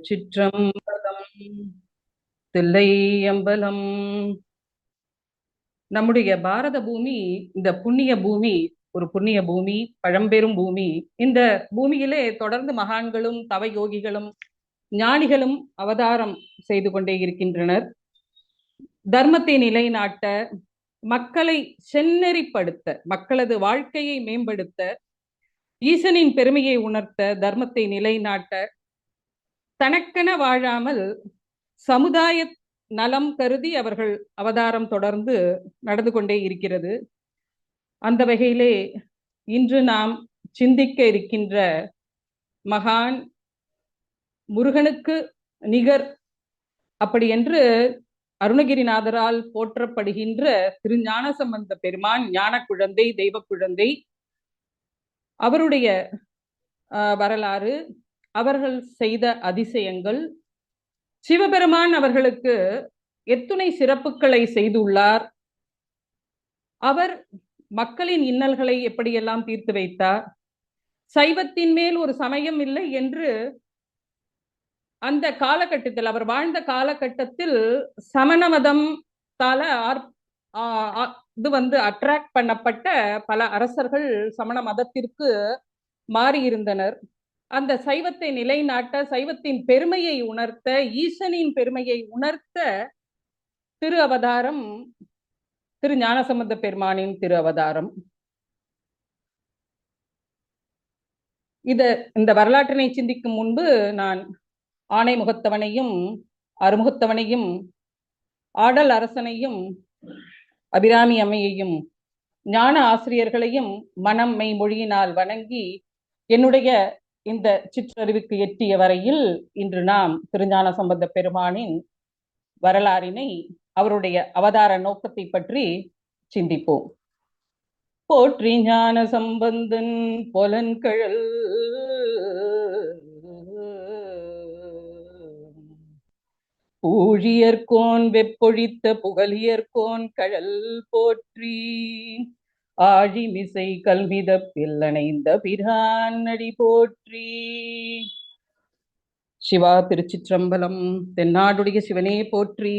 திருச்சிற்றம்பலம். தில்லையம்பலம். நம்முடைய பாரத பூமி, இந்த புண்ணிய பூமி ஒரு புண்ணிய பூமி, பழம்பெரும் பூமி. இந்த பூமியிலே தொடர்ந்து மகான்களும் தவ யோகிகளும் ஞானிகளும் அவதாரம் செய்து கொண்டே இருக்கின்றனர். தர்மத்தை நிலைநாட்ட, மக்களை செந்நெறிப்படுத்த, மக்களது வாழ்க்கையை மேம்படுத்த, ஈசனின் பெருமையை உணர்த்த, தர்மத்தை நிலைநாட்ட, தனக்கென வாழாமல் சமுதாய நலம் கருதி அவர்கள் அவதாரம் தொடர்ந்து நடந்து கொண்டே இருக்கிறது. அந்த வகையிலே இன்று நாம் சிந்திக்க இருக்கின்ற மகான் முருகனுக்கு நிகர் அப்படி என்று அருணகிரிநாதரால் போற்றப்படுகின்ற திருஞான சம்பந்த பெருமான், ஞான குழந்தை, தெய்வ குழந்தை. அவருடைய வரலாறு, அவர்கள் செய்த அதிசயங்கள், சிவபெருமான் அவர்களுக்கு எத்துணை சிறப்புகளை செய்துள்ளார், அவர் மக்களின் இன்னல்களை எப்படியெல்லாம் தீர்த்து வைத்தார், சைவத்தின் மேல் ஒரு சமயம் இல்லை என்று அந்த காலகட்டத்தில், அவர் வாழ்ந்த காலகட்டத்தில் சமண மதம் அட்ராக்ட் பண்ணப்பட்ட பல அரசர்கள் சமண மதத்திற்கு மாறியிருந்தனர். அந்த சைவத்தை நிலைநாட்ட, சைவத்தின் பெருமையை உணர்த்த, ஈசனின் பெருமையை உணர்த்த திரு அவதாரம் திரு ஞானசம்பந்த பெருமானின் திரு அவதாரம். இந்த வரலாற்றினை சிந்திக்கும் முன்பு நான் ஆணை முகத்தவனையும், அறுமுகத்தவனையும், ஆடல் அரசனையும், அபிராமி அம்மையையும், ஞான ஆசிரியர்களையும் மனம் மெய் மொழியினால் வணங்கி என்னுடைய இந்த சிற்றறிவுக்கு எட்டிய வரையில் இன்று நாம் திருஞான சம்பந்த பெருமானின் வரலாறினை, அவருடைய அவதார நோக்கத்தை பற்றி சிந்திப்போம். போற்றி ஞான சம்பந்தன் பொலன்கழல் பூழியர்கோன் வெப்பொழித்த புகழியர்கோன் கழல் போற்றி ஆழிமிசை கல்மித பில்லணைந்த பிரான் அடி போற்றி. சிவா திருச்சிற்றம்பலம். தென்னாடுடைய சிவனே போற்றி.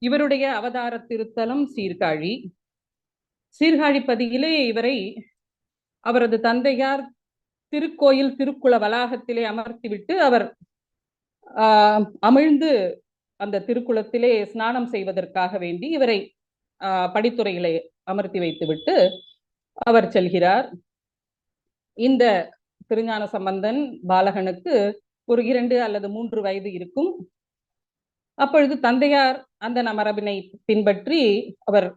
இவருடைய அவதார திருத்தலம் சீர்காழி. சீர்காழிப்பதியிலே இவரை அவரது தந்தையார் திருக்கோயில் திருக்குள வளாகத்திலே அமர்த்திவிட்டு அவர் அமிழ்ந்து அந்த திருக்குளத்திலே ஸ்நானம் செய்வதற்காக வேண்டி இவரை படித்துறையிலே அமர்த்தி வைத்துவிட்டு அவர் செல்கிறார். இந்த திருஞான சம்பந்தன் பாலகனுக்கு ஒரு 2 அல்லது 3 வயது இருக்கும். அப்பொழுது தந்தையார் அந்த மரபினை பின்பற்றி, அவர்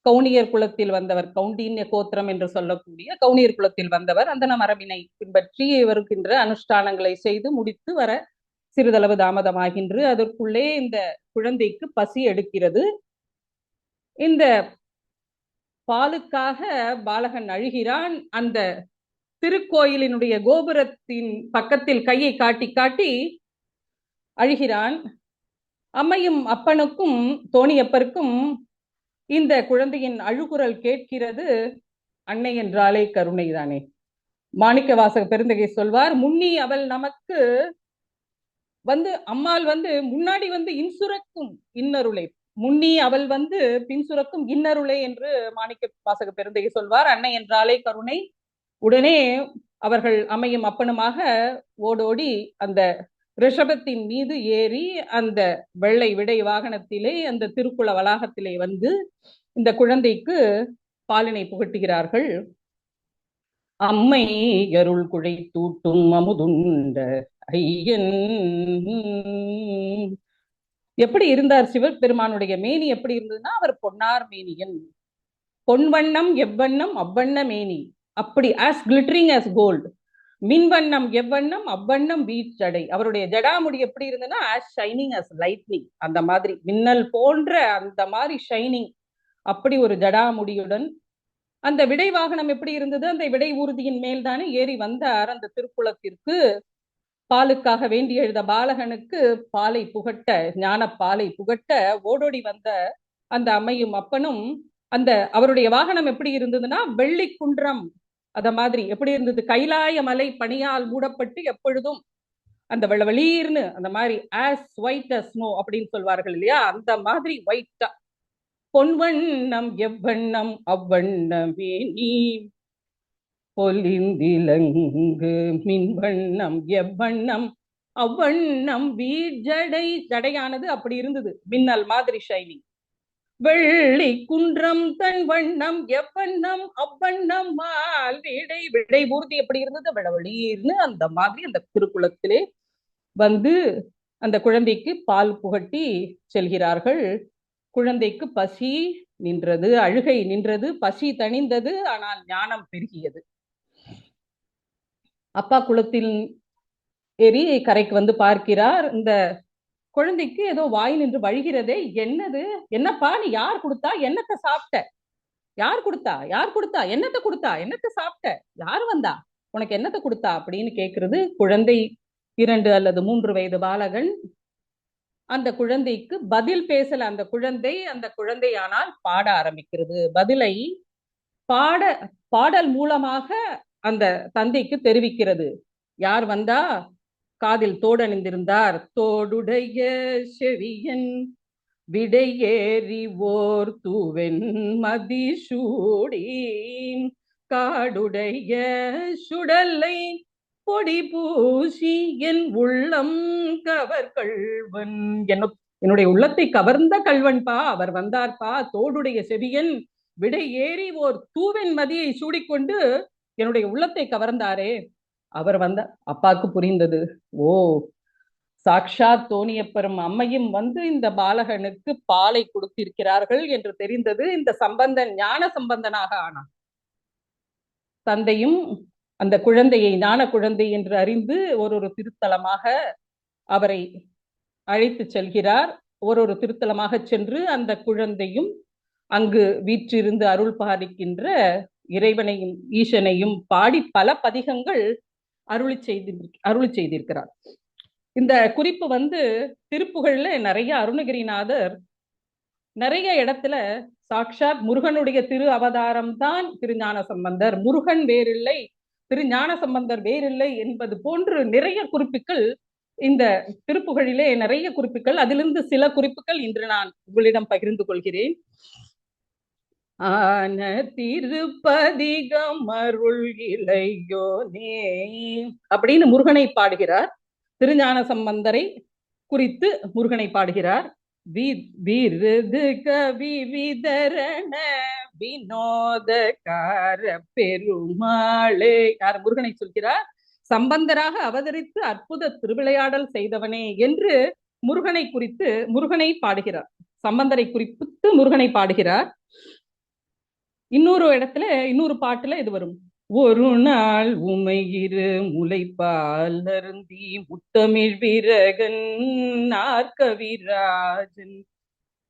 கவுனியர் குலத்தில் வந்தவர், கவுண்டின்ய கோத்திரம் என்று சொல்லக்கூடிய கவுனியர் குலத்தில் வந்தவர். அந்த மரபினை பின்பற்றி வருகின்ற அனுஷ்டானங்களை செய்து முடித்து வர சிறிதளவு தாமதமாகின்ற அதற்குள்ளே இந்த குழந்தைக்கு பசி எடுக்கிறது. இந்த பாலுக்காக பாலகன் அழுகிறான். அந்த திருக்கோயிலினுடைய கோபுரத்தின் பக்கத்தில் கையை காட்டி காட்டி அழுகிறான். அம்மையும் அப்பனுக்கும் தோணியப்பருக்கும் இந்த குழந்தையின் அழுகுரல் கேட்கிறது. அன்னை என்றாலே கருணைதானே. மாணிக்க வாசக பெருந்தகை சொல்வார், முன்னி அவள் நமக்கு அம்மாள் முன்னாடி இன்சுரக்கும் இன்னருளை, முன்னி அவள் பின்சுரக்கும் இன்னருளை என்று மாணிக்க வாசக பெருந்தகை சொல்வார். அன்னை என்றாலே கருணை. உடனே அவர்கள் அம்மையும் அப்பனுமாக ஓடோடி அந்த ரிஷபத்தின் மீது ஏறி அந்த வெள்ளை விடை வாகனத்திலே அந்த திருக்குள வளாகத்திலே இந்த குழந்தைக்கு பாலினை புகட்டுகிறார்கள். அம்மை அருள் குழை தூட்டும் அமுதுண்ட ஐயன். எப்படி இருந்தார் சிவபெருமானுடைய மேனி? எப்படி இருந்ததுன்னா, அவர் பொன்னார் மேனியன். பொன்வண்ணம் எவ்வண்ணம் அவ்வண்ண மேனி, அப்படி ஆஸ் கிளிட்டரிங் ஆஸ் கோல்டு. மின்வண்ணம் எவ்வண்ணம் அவ்வண்ணம் வீச்சடை. அவருடைய ஜடாமுடி எப்படி இருந்ததுன்னா, ஆஸ் ஷைனிங் ஆஸ் லைட்னிங். அந்த மாதிரி மின்னல் போன்ற அந்த மாதிரி ஷைனிங். அப்படி ஒரு ஜடாமுடியுடன் அந்த விடை வாகனம் எப்படி இருந்தது? அந்த விடை ஊர்தியின் மேல் தானே ஏறி வந்தார். அந்த திருக்குளத்திற்கு பாலுக்காக வேண்டி எழுத பாலகனுக்கு பாலை புகட்ட, ஞான பாலை புகட்ட ஓடோடி வந்த அந்த அம்மையும் அப்பனும், அந்த அவருடைய வாகனம் எப்படி இருந்ததுன்னா, வெள்ளி குன்றம் அத மாதிரி எப்படி இருந்தது? கைலாய மலை பனியால் மூடப்பட்டு எப்பொழுதும் அந்த வெள்ளவெளீர்னு அந்த மாதிரி ஆஸ் ஒயிட் அஸ் ஸ்னோ அப்படின்னு சொல்வார்கள் இல்லையா, அந்த மாதிரி ஒயிட்டா. பொன்வண்ணம் எவ்வண்ணம் அவ்வண்ணமே நீ பொலிந்திலங்கு மின்வண்ணம் எவ்வண்ணம் அவ்வண்ணம் வீழ்ஜடை. ஜடையானது அப்படி இருந்தது, மின்னல் மாதிரி ஷைனிங். வெள்ளி குன்றம் தன் வண்ணம் எவ்வண்ணம் அவ்வண்ணம் மால் விடை. விடை பூர்த்தி எப்படி இருந்தது, வெளவெளீர்னு அந்த மாதிரி அந்த திருக்குளத்திலே வந்து அந்த குழந்தைக்கு பால் புகட்டி செல்கிறார்கள். குழந்தைக்கு பசி நின்றது, அழுகை நின்றது, பசி தணிந்தது, ஆனால் ஞானம் பெருகியது. அப்பா குளத்தில் ஏறி கரைக்கு வந்து பார்க்கிறார். இந்த குழந்தைக்கு ஏதோ வாய் நின்று வழிகிறதே, என்னது, என்னப்பா நீ யார் கொடுத்தா, என்னத்தை சாப்பிட்ட, யார் கொடுத்தா, யார் கொடுத்தா, என்னத்தை கொடுத்தா, என்னத்தை சாப்பிட்ட, யார் வந்தா, உனக்கு என்னத்தை கொடுத்தா அப்படின்னு கேட்கிறது. குழந்தை 2 அல்லது 3 வயது பாலகன். அந்த குழந்தைக்கு பதில் பேசல அந்த குழந்தை. அந்த குழந்தை ஆனால் பாட ஆரம்பிக்கிறது. பதிலை பாடல் மூலமாக அந்த தந்தைக்கு தெரிவிக்கிறது. யார் வந்தா, காதில் தோடு அணிந்திருந்தார், தோடுடைய செவியன் விடையேறி ஓர் தூவென் மதிசூடி காடுடைய சுடலை பொடி பூசி என் உள்ளம் கவர் கள்வன். என்னுடைய உள்ளத்தை கவர்ந்த கல்வன்பா, அவர் வந்தார்பா, தோடுடைய செவியன் விடை ஏறி ஓர் தூவென் மதியை சூடிக்கொண்டு என்னுடைய உள்ளத்தை கவர்ந்தாரே, அவர் வந்த. அப்பாவுக்கு புரிந்தது, ஓ சாக்ஷாத் தோணியப்பெரும் அம்மையும் வந்து இந்த பாலகனுக்கு பாலை கொடுத்திருக்கிறார்கள் என்று தெரிந்தது. இந்த சம்பந்தன் ஞான சம்பந்தனாக ஆனான். தந்தையும் அந்த குழந்தையை ஞான குழந்தை என்று அறிந்து ஒரு திருத்தலமாக அவரை அழைத்து செல்கிறார். ஒரு திருத்தலமாக சென்று அந்த குழந்தையும் அங்கு வீற்றிருந்து அருள் பாலிக்கின்ற இறைவனையும் ஈசனையும் பாடி பல பதிகங்கள் அருளி செய்திருக்கிறார். இந்த குறிப்பு வந்து திருப்புகழ்ல நிறைய அருணகிரிநாதர் நிறைய இடத்துல சாக்ஷாத் முருகனுடைய திரு அவதாரம் தான் திருஞான சம்பந்தர், முருகன் வேறில்லை, திருஞான சம்பந்தர் வேறில்லை என்பது போன்று நிறைய குறிப்புகள் இந்த திருப்புகழிலே நிறைய குறிப்புகள். அதிலிருந்து சில குறிப்புகள் இன்று நான் உங்களிடம் பகிர்ந்து கொள்கிறேன். ஆன திருப்பதிகம் அருள் இளையோனே அப்படின்னு முருகனை பாடுகிறார். திருஞான சம்பந்தரை குறித்து முருகனை பாடுகிறார். விருது கவி விதரண வினோதகார பெருமாளே, யார் முருகனை சொல்கிறார், சம்பந்தராக அவதரித்து அற்புத திருவிளையாடல் செய்தவனே என்று முருகனை குறித்து முருகனை பாடுகிறார். சம்பந்தரை குறிப்பிட்டு முருகனை பாடுகிறார். இன்னொரு இடத்துல இன்னொரு பாட்டுல இது வரும், ஒரு நாள் உமையிரு முளைப்பால் அருந்தி முத்தமிழ் வீரகன் நாற்கவிராஜன்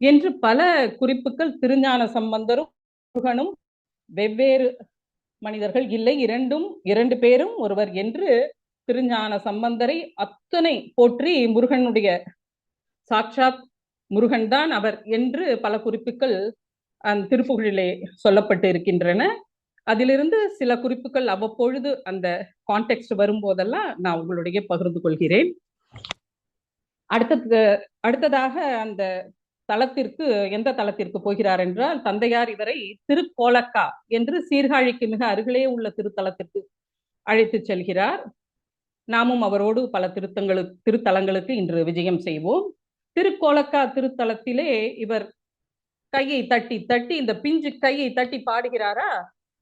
என்று பல குறிப்புகள். திருஞான சம்பந்தரும் முருகனும் வெவ்வேறு மனிதர்கள் இல்லை, இரண்டு பேரும் ஒருவர் என்று திருஞான சம்பந்தரை அத்தனை போற்றி முருகனுடைய சாட்சாத் முருகன் தான் அவர் என்று பல குறிப்புகள் அந்த திருப்புகழிலே சொல்லப்பட்டு இருக்கின்றன. அதிலிருந்து சில குறிப்புகள் அவ்வப்பொழுது அந்த கான்டெக்ஸ்ட் வரும்போதெல்லாம் நான் உங்களுடைய பகிர்ந்து கொள்கிறேன். அடுத்ததாக அந்த தலத்திற்கு, எந்த தலத்திற்கு போகிறார் என்றால், தந்தையார் இவரை திருக்கோலக்கா என்று சீர்காழிக்கு மிக அருகிலே உள்ள திருத்தலத்திற்கு அழைத்து செல்கிறார். நாமும் அவரோடு பல திருத்தலங்களுக்கு இன்று விஜயம் செய்வோம். திருக்கோலக்கா திருத்தலத்திலே இவர் கையை தட்டி தட்டி, இந்த பிஞ்சு கையை தட்டி பாடுகிறாரா,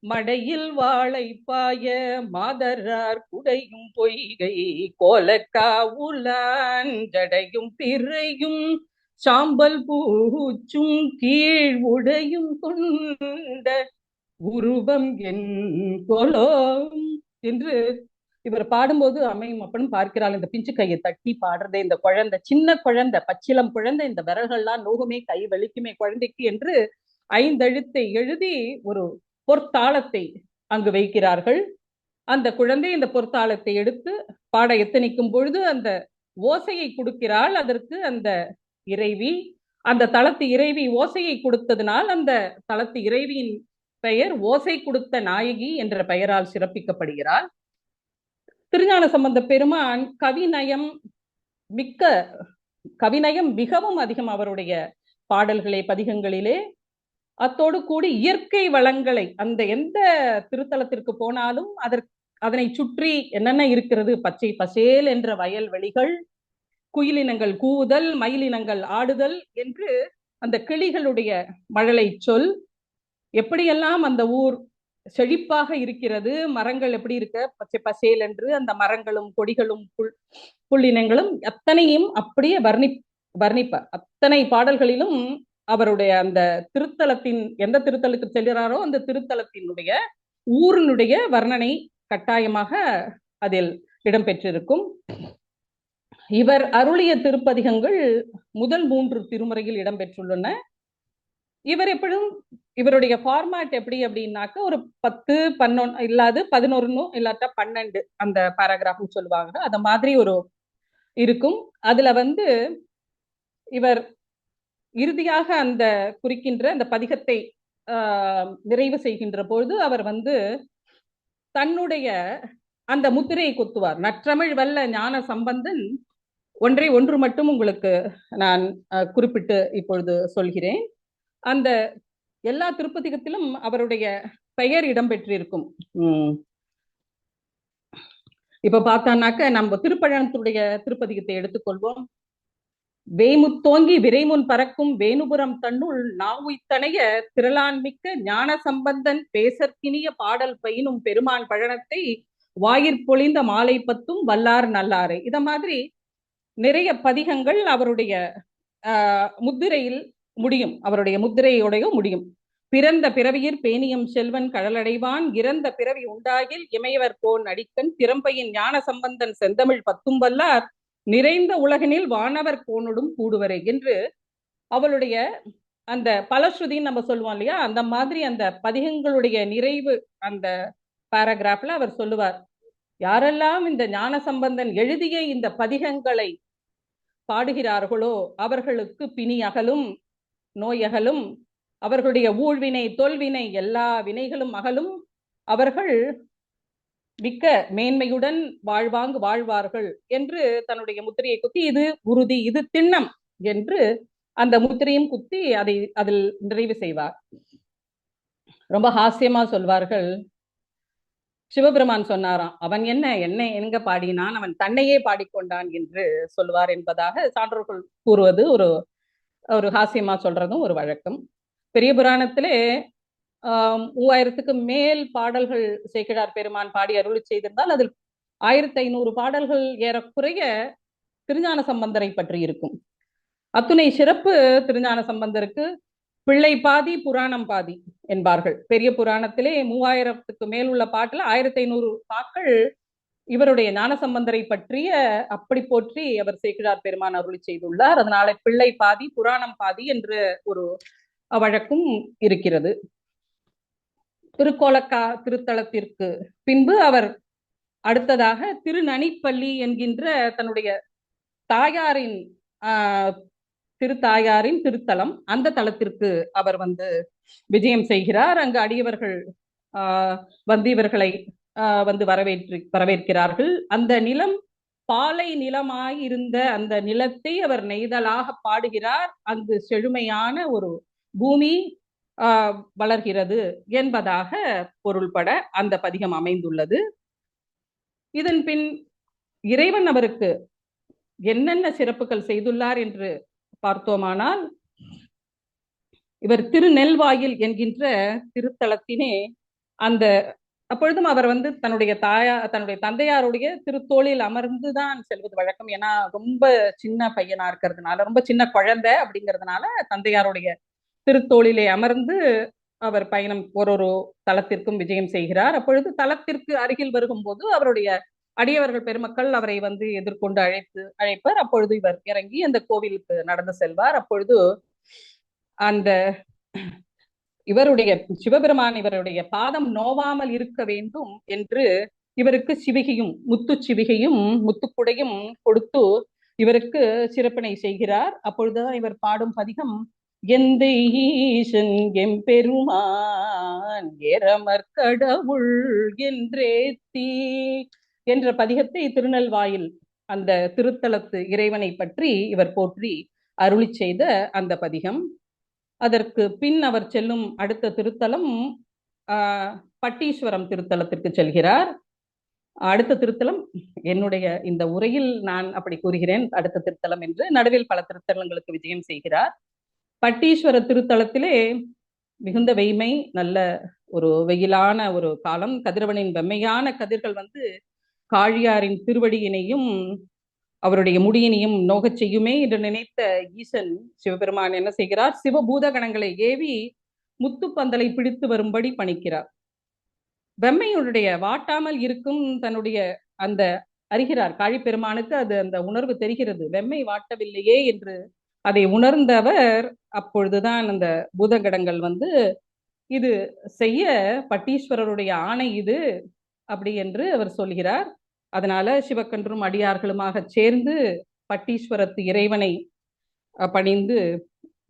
மடையில் வாழை பாய மாதரார் குடையும் பொய்கை கோலக்கா உலான் ஜடையும் பிறையும் சாம்பல் பூச்சும் கீழ் உடையும் கொண்ட உருவம் என் கொலோம் என்று இவர் பாடும்போது அம்மையும் அப்பனும் பார்க்கிறாள். இந்த பிஞ்சு கையை தட்டி பாடுறதே இந்த குழந்தை, சின்ன குழந்தை, பச்சிலம் குழந்தை, இந்த விரல்கள்லாம் நோகுமே, கை வலிக்குமே குழந்தைக்கு என்று 5 எழுத்தை எழுதி ஒரு பொற்தாளத்தை அங்கு வைக்கிறார்கள். அந்த குழந்தை இந்த பொற்தாளத்தை எடுத்து பாட எத்தனிக்கும் பொழுது அந்த ஓசையை கொடுக்கிறாள். அதற்கு அந்த இறைவி, அந்த தலத்து இறைவி ஓசையை கொடுத்ததினால் அந்த தலத்து இறைவியின் பெயர் ஓசை கொடுத்த நாயகி என்ற பெயரால் சிறப்பிக்கப்படுகிறாள். திருஞான சம்பந்த பெருமான் கவிநயம் மிகவும் அதிகம் அவருடைய பாடல்களே பதிகங்களிலே. அத்தோடு கூடி இயற்கை வளங்களை, அந்த எந்த திருத்தலத்திற்கு போனாலும் அதனை சுற்றி என்னென்ன இருக்கிறது, பச்சை பசேல் என்ற வயல்வெளிகள், குயிலினங்கள் கூவுதல், மயிலினங்கள் ஆடுதல் என்று அந்த கிளிகளுடைய மழலை சொல், எப்படியெல்லாம் அந்த ஊர் செழிப்பாக இருக்கிறது, மரங்கள் எப்படி இருக்க பச்சை பசேல் என்று அந்த மரங்களும் கொடிகளும் புள்ளினங்களும் அத்தனையும் அப்படியே வர்ணிப்பார். அத்தனை பாடல்களிலும் அவருடைய அந்த திருத்தலத்தின், எந்த திருத்தலத்துக்கு செல்கிறாரோ அந்த திருத்தலத்தினுடைய ஊரினுடைய வர்ணனை கட்டாயமாக அதில் இடம்பெற்றிருக்கும். இவர் அருளிய திருப்பதிகங்கள் முதல் 3 திருமுறையில் இடம்பெற்றுள்ளன. இவர் எப்படும் இவருடைய ஃபார்மேட் எப்படி அப்படின்னாக்க, ஒரு 10, 11 இல்லாது 11 இல்லாட்டா 12 அந்த பேராகிராஃப்னு சொல்லுவாங்க, அந்த மாதிரி ஒரு இருக்கும். அதுல இவர் இறுதியாக அந்த குறிக்கின்ற அந்த பதிகத்தை நிறைவு செய்கின்ற பொழுது அவர் தன்னுடைய அந்த முத்திரையை குத்துவார். நற்றமிழ் வல்ல ஞான சம்பந்தன் ஒன்று மட்டும் உங்களுக்கு நான் குறிப்பிட்டு இப்பொழுது சொல்கிறேன். அந்த எல்லா திருப்பதிகத்திலும் அவருடைய பெயர் இடம்பெற்றிருக்கும். இப்ப பார்த்தானாக்க நம்ம திருப்பழனத்துடைய திருப்பதிகத்தை எடுத்துக்கொள்வோம். வேமுத்தோங்கி விரைமுன் பறக்கும் வேணுபுரம் தன்னுள் நாவுய்த்தனைய திரளான்மிக்க ஞான சம்பந்தன் பேசற்கினிய பாடல் பயினும் பெருமான் பழனத்தை வாயிற்பொழிந்த மாலை பத்தும் வல்லார் நல்லாரை. இத மாதிரி நிறைய பதிகங்கள் அவருடைய முத்திரையில் முடியும், அவருடைய முத்திரையோடைய முடியும். பிறந்த பிறவியிற் பேணியம் செல்வன் கடலடைவான், இறந்த பிறவி உண்டாகில் இமையவர் கோன் அடிக்கன், திறம்பையின் ஞான சம்பந்தன் செந்தமிழ் பத்தும் வல்லார், நிறைந்த உலகினில் வானவர் கோனோடும் கூடுவரே என்று அவளுடைய அந்த பலஸ்ருதின்னு நம்ம சொல்லுவோம் இல்லையா, அந்த மாதிரி அந்த பதிகங்களுடைய நிறைவு அந்த பாராகிராஃப்ல அவர் சொல்லுவார், யாரெல்லாம் இந்த ஞான சம்பந்தன் எழுதிய இந்த பதிகங்களை பாடுகிறார்களோ அவர்களுக்கு பிணி அகலும், நோய் அகலும், அவர்களுடைய ஊழ்வினை தொல்வினை எல்லா வினைகளும் அகலும், அவர்கள் மிக்க மேன்மையுடன் வாழ்வார்கள் என்று தன்னுடைய முத்திரையை குத்தி, இது உறுதி, இது திண்ணம் என்று அந்த முத்திரையும் குத்தி அதில் நிறைவு செய்வார். ரொம்ப ஹாஸ்யமா சொல்வார்கள், சிவபெருமான் சொன்னாராம், அவன் என்ன எங்க பாடினான், அவன் தன்னையே பாடிக்கொண்டான் என்று சொல்வார் என்பதாக சான்றோர்கள் கூறுவது ஒரு ஹாஸ்யமா சொல்றதும் ஒரு வழக்கம். பெரிய புராணத்திலே 3000க்கு மேல் பாடல்கள் சேக்கிழார் பெருமான் பாடி அருளி செய்திருந்தால் அதில் 1500 பாடல்கள் ஏறக்குறைய திருஞான சம்பந்தரை பற்றி இருக்கும். அத்துணை சிறப்பு திருஞான சம்பந்தருக்கு. பிள்ளை பாதி புராணம் பாதி என்பார்கள். பெரிய புராணத்திலே 3000க்கு மேல் உள்ள பாட்டுல 1500 பாக்கள் இவருடைய ஞான சம்பந்தரை பற்றிய அப்படி போற்றி அவர் சேக்கிழார் பெருமான் அருளி செய்துள்ளார். அதனால பிள்ளை பாதி புராணம் பாதி என்று ஒரு வழக்கும் இருக்கிறது. திருக்கோலக்கா திருத்தலத்திற்கு பின்பு அவர் அடுத்ததாக திருநனிப்பள்ளி என்கின்ற தன்னுடைய தாயாரின் திருத்தாயாரின் திருத்தலம், அந்த தலத்திற்கு அவர் விஜயம் செய்கிறார். அங்கு அடியவர்கள் இவர்களை வரவேற்கிறார்கள். அந்த நிலம் பாலை நிலமாயிருந்த அந்த நிலத்தை அவர் நெய்தலாக பாடுகிறார். அங்கு செழுமையான ஒரு பூமி வளர்கிறது என்பதாக பொருள்பட அந்த பதிகம் அமைந்துள்ளது. இதன் பின் இறைவன் அவருக்கு என்னென்ன சிறப்புகள் செய்துள்ளார் என்று பார்த்தோமானால், இவர் திருநெல்வாயில் என்கின்ற திருத்தலத்தினே அந்த அப்பொழுதும் அவர் தன்னுடைய தந்தையாருடைய திருத்தோளில் அமர்ந்துதான் செல்வது வழக்கம். ஏன்னா ரொம்ப சின்ன பையனா இருக்கிறதுனால, ரொம்ப சின்ன குழந்தை அப்படிங்கிறதுனால தந்தையாருடைய திருத்தோளிலே அமர்ந்து அவர் பயணம் ஒரு தலத்திற்கும் விஜயம் செய்கிறார். அப்பொழுது தலத்திற்கு அருகில் வரும்போது அவருடைய அடியவர்கள் பெருமக்கள் அவரை எதிர்கொண்டு அழைப்பர். அப்பொழுது இவர் இறங்கி அந்த கோவிலுக்கு நடந்து செல்வார். அப்பொழுது அந்த சிவபெருமான் இவருடைய பாதம் நோவாமல் இருக்க வேண்டும் என்று இவருக்கு சிவிகையும் முத்துக்குடையும் கொடுத்து இவருக்கு சிறப்பினை செய்கிறார். அப்பொழுதுதான் இவர் பாடும் பதிகம், எந்தை ஈசன் எம்பெருமான் ஏறமர் கடவுள் என்றேத்தி என்ற பதிகத்தை திருநெல்வாயில் அந்த திருத்தலத்து இறைவனை பற்றி இவர் போற்றி அருளி செய்த அந்த பதிகம். அதற்கு பின் அவர் செல்லும் அடுத்த திருத்தலம் பட்டீஸ்வரம் திருத்தலத்திற்கு செல்கிறார். அடுத்த திருத்தலம் என்னுடைய இந்த உரையில் நான் அப்படி கூறுகிறேன் அடுத்த திருத்தலம் என்று. நடுவில் பல திருத்தலங்களுக்கு விஜயம் செய்கிறார். பட்டீஸ்வர திருத்தலத்திலே மிகுந்த வெய்மை, நல்ல ஒரு வெயிலான ஒரு காலம். கதிரவனின் வெம்மையான கதிர்கள் காழியாரின் திருவடியினையும் அவருடைய முடியினையும் நோகச் செய்யுமே என்று நினைத்த ஈசன் சிவபெருமான் என்ன செய்கிறார்? சிவபூத கணங்களை ஏவி முத்துப்பந்தலை பிடித்து வரும்படி பணிக்கிறார். வெம்மையுடைய வாட்டாமல் இருக்கும் தன்னுடைய அந்த அறிகிறார் காழிப்பெருமானுக்கு அது அந்த உணர்வு தெரிகிறது, வெம்மை வாட்டவில்லையே என்று. அதை உணர்ந்தவர் அப்பொழுதுதான் அந்த பூதகடங்கள் இது செய்ய பட்டீஸ்வரருடைய ஆணை இது அப்படி என்று அவர் சொல்கிறார். அதனால சிவக்கன்றும் அடியார்களுமாக சேர்ந்து பட்டீஸ்வரத்து இறைவனை பணிந்து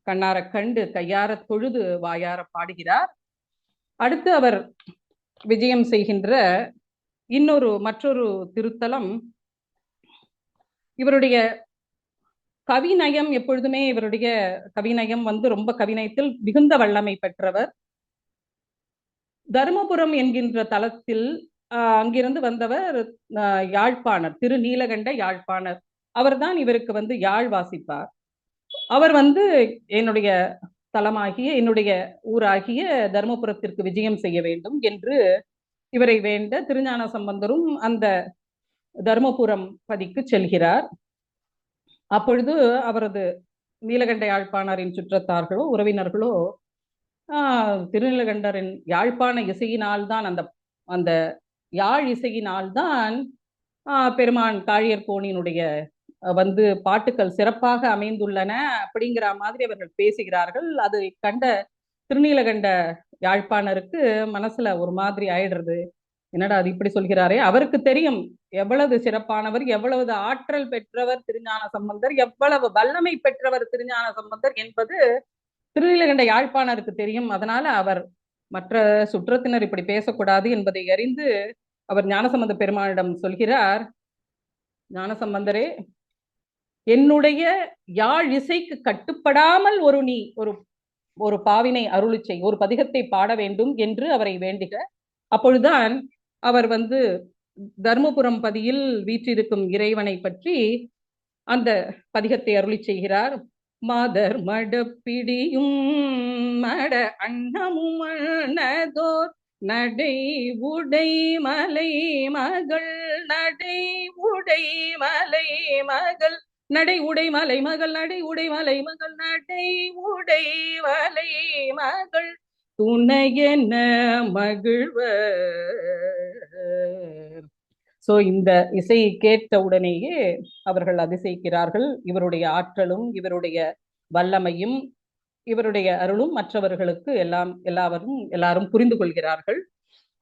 கண்ணார கண்டு கையார தொழுது வாயார பாடுகிறார். அடுத்து அவர் விஜயம் செய்கின்ற மற்றொரு திருத்தலம் இவருடைய கவிநயம். எப்பொழுதுமே இவருடைய கவிநயம் ரொம்ப கவிநயத்தில் மிகுந்த வல்லமை பெற்றவர். தருமபுரம் என்கின்ற தலத்தில் அங்கிருந்து வந்தவர் யாழ்ப்பாணர், திருநீலகண்ட யாழ்ப்பாணர். அவர்தான் இவருக்கு யாழ் வாசிப்பார். அவர் என்னுடைய தலமாகிய என்னுடைய ஊராகிய தர்மபுரத்திற்கு விஜயம் செய்ய வேண்டும் என்று இவரை வேண்ட திருஞான சம்பந்தரும் அந்த தர்மபுரம் பதிக்கு செல்கிறார். அப்பொழுது அவரது நீலகண்ட யாழ்ப்பாணரின் சுற்றத்தார்களோ உறவினர்களோ திருநீலகண்டரின் யாழ்ப்பாண இசையினால்தான் அந்த யாழ் இசையினால்தான் பெருமான் காழியர்கோனினுடைய பாட்டுக்கள் சிறப்பாக அமைந்துள்ளன அப்படிங்கிற மாதிரி அவர்கள் பேசுகிறார்கள். அது கண்ட திருநீலகண்ட யாழ்ப்பாணருக்கு மனசுல ஒரு மாதிரி ஆயிடுறது. என்னடா அது இப்படி சொல்கிறாரே, அவருக்கு தெரியும் எவ்வளவு சிறப்பானவர், எவ்வளவு ஆற்றல் பெற்றவர் திருஞான சம்பந்தர், எவ்வளவு வல்லமை பெற்றவர் திருஞான சம்பந்தர் என்பது திருநீலகண்ட யாழ்ப்பாணருக்கு தெரியும். அதனால அவர் மற்ற சுற்றத்தினர் இப்படி பேசக்கூடாது என்பதை அறிந்து அவர் ஞானசம்பந்த பெருமானிடம் சொல்கிறார், ஞானசம்பந்தரே, என்னுடைய யாழ் இசைக்கு கட்டுப்படாமல் நீ ஒரு பாவினை அருளி செய், ஒரு பதிகத்தை பாட வேண்டும் என்று அவரை வேண்டுக. அப்பொழுதுதான் அவர் தர்மபுரம் பதியில் வீற்றிருக்கும் இறைவனை பற்றி அந்த பதிகத்தை அருளி செய்கிறார். மாதர் மடப்பிடியும் மட அன்னமும் அண்ணதோர் நடை உடை மலை மகள், நடை உடை மலை மகள், நடை உடை மலை மகள், நடை உடை மலை மகள், நடை உடை மலை மகள் துணையென மகிழ்வர். சோ இந்த இசையை கேட்ட உடனேயே அவர்கள் அதிசயிக்கிறார்கள். இவருடைய ஆற்றலும் இவருடைய வல்லமையும் இவருடைய அருளும் மற்றவர்களுக்கு எல்லாரும் புரிந்து கொள்கிறார்கள்.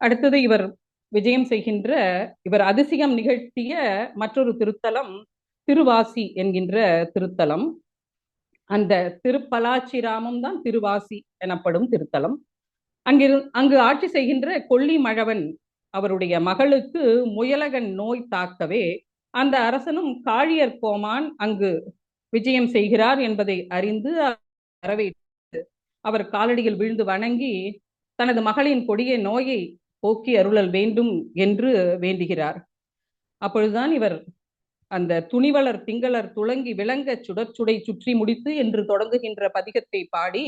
அடுத்தது இவர் விஜயம் செய்கின்ற இவர் அதிசயம் நிகழ்த்திய மற்றொரு திருத்தலம் திருவாசி என்கின்ற திருத்தலம். அந்த திருப்பலாச்சிராமம் தான் திருவாசி எனப்படும் திருத்தலம். அங்கு ஆட்சி செய்கின்ற கொல்லி மழவன் அவருடைய மகளுக்கு முயலகன் நோய் தாக்கவே அந்த அரசனும் காழியர் கோமான் அங்கு விஜயம் செய்கிறார் என்பதை அறிந்து வரவேற்று அவர் காலடியில் விழுந்து வணங்கி தனது மகளின் கொடிய நோயை போக்கி அருளல் வேண்டும் என்று வேண்டுகிறார். அப்பொழுதுதான் இவர் அந்த துணிவளர் திங்களர் துளங்கி விளங்க சுடற்சுடை சுற்றி முடித்து என்று தொடங்குகின்ற பதிகத்தை பாடி,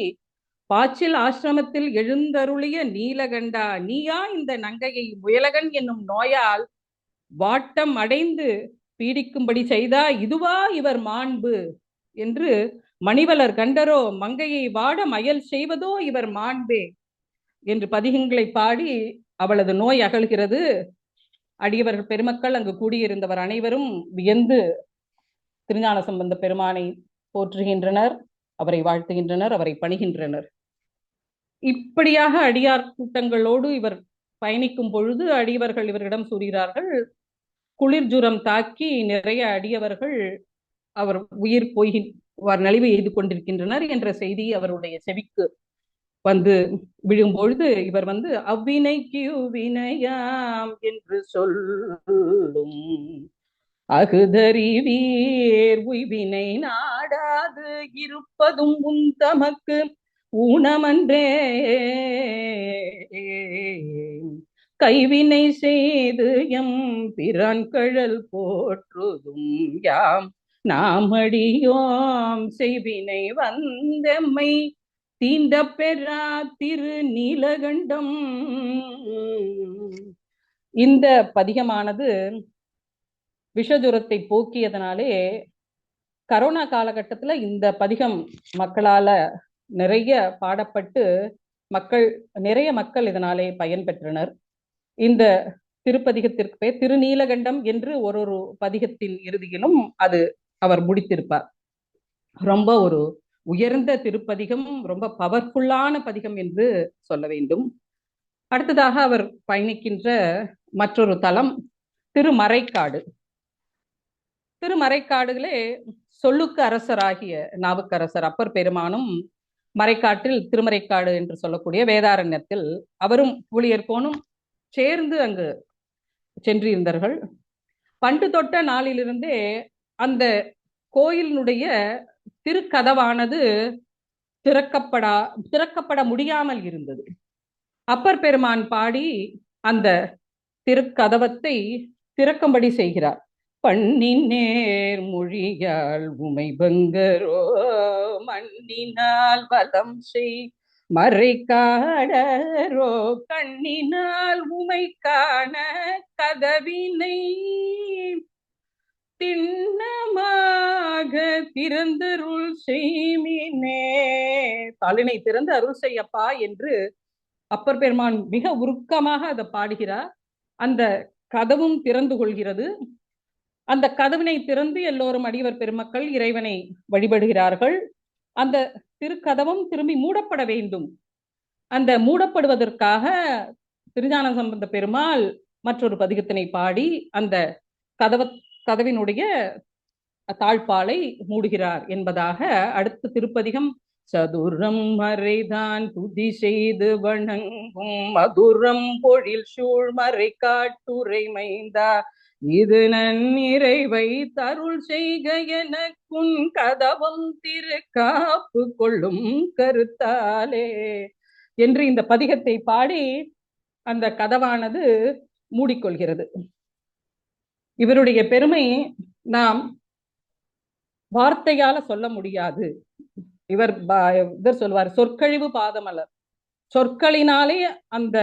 பாச்சில் ஆசிரமத்தில் எழுந்தருளிய நீலகண்டா, நீயா இந்த நங்கையை முயலகன் என்னும் நோயால் வாட்டம் அடைந்து பீடிக்கும்படி செய்தா, இதுவா இவர் மாண்பு என்று மணிவலர் கண்டரோ மங்கையை வாட மயல் செய்வதோ இவர் மாண்பே என்று பதிகங்களை பாடி அவளது நோய் அகழ்கிறது. அடியவர்கள் பெருமக்கள் அங்கு கூடியிருந்தவர் அனைவரும் வியந்து திருஞான சம்பந்த பெருமானை போற்றுகின்றனர், அவரை வாழ்த்துகின்றனர், அவரை பணிகின்றனர். இப்படியாக அடியார் கூட்டங்களோடு இவர் பயணிக்கும் பொழுது அடியவர்கள் இவரிடம் கூறுகிறார்கள், குளிர் ஜுரம் தாக்கி நிறைய அடியவர்கள் அவர் உயிர் நலிவு எய்து கொண்டிருக்கின்றனர் என்ற செய்தி அவருடைய செவிக்கு வந்து விழும்பொழுது இவர் வந்து அவ்வினைக்கு வினையாம் என்று சொல்லும் அகுதறிவீர் உய்வினை நாடாது இருப்பதும் உன் தமக்கு ஊனமன்றே கைவினை செய்து எம் பிரான் கழல் போற்றுதும் யாம் நாமடியோம் செய்வினை வந்தெம்மை தீண்ட பெறா திரு நீலகண்டம். இந்த பதிகமானது விஷஜுரத்தை போக்கியதனாலே கரோனா காலகட்டத்துல இந்த பதிகம் மக்களால நிறைய பாடப்பட்டு நிறைய மக்கள் இதனாலே பயன்பெற்றனர். இந்த திருப்பதிகத்திற்கு பேர் திருநீலகண்டம் என்று ஒரு பதிகத்தின் இறுதியிலும் அது அவர் முடித்திருப்பார். ரொம்ப ஒரு உயர்ந்த திருப்பதிகம், ரொம்ப பவர்ஃபுல்லான பதிகம் என்று சொல்ல வேண்டும். அடுத்ததாக அவர் பயணிக்கின்ற மற்றொரு தலம் திருமறைக்காடு. திருமறைக்காடுகளே சொல்லுக்கு அரசராகிய நாவுக்கரசர் அப்பர் பெருமானும் மறைக்காட்டில் திருமறைக்காடு என்று சொல்லக்கூடிய வேதாரண்யத்தில் அவரும் ஊழியர்கோனும் சேர்ந்து அங்கு சென்றிருந்தார்கள். பண்டு தொட்ட நாளிலிருந்தே அந்த கோயிலினுடைய திருக்கதவானது திறக்கப்பட முடியாமல் இருந்தது. அப்பர் பெருமான் பாடி அந்த திருக்கதவத்தை திறக்கும்படி செய்கிறார். பண்ணின் நேர் மொழியால் உமை பங்கரோ மண்ணினால் வலம் செய் மறைக்காடரோ கண்ணினால் உமை காண கதவினை திண்ணமாக திறந்தருள் செய்மினே. தாளினை திறந்து அருள் செய்யப்பா என்று அப்பர் பெருமான் மிக உருக்கமாக அதை பாடுகிறார். அந்த கதவும் திறந்து கொள்கிறது. அந்த கதவினை திறந்து எல்லோரும் அடியவர் பெருமக்கள் இறைவனை வழிபடுகிறார்கள். அந்த திருக்கதவும் திரும்பி மூடப்பட வேண்டும். அந்த மூடப்படுவதற்காக திருஞான சம்பந்த பெருமாள் மற்றொரு பதிகத்தினை பாடி அந்த கதவினுடைய தாழ்பாலை மூடுகிறார் என்பதாக அடுத்த திருப்பதிகம் சதுரம் மறைதான் துதி செய்து வணங்கும் மதுரம் பொழில் சூழ் மறை காட்டுரை மைந்தா இது நன்னிறைவை தருள் செய்க எனக்குன் கதவம் திரு காப்பு கொள்ளும் கருத்தாலே என்று இந்த பதிகத்தை பாடி அந்த கதவானது மூடிக்கொள்கிறது. இவருடைய பெருமை நாம் வார்த்தையால சொல்ல முடியாது. இவர் சொல்வார், சொற்கழிவு பாதமலர். சொற்களினாலே அந்த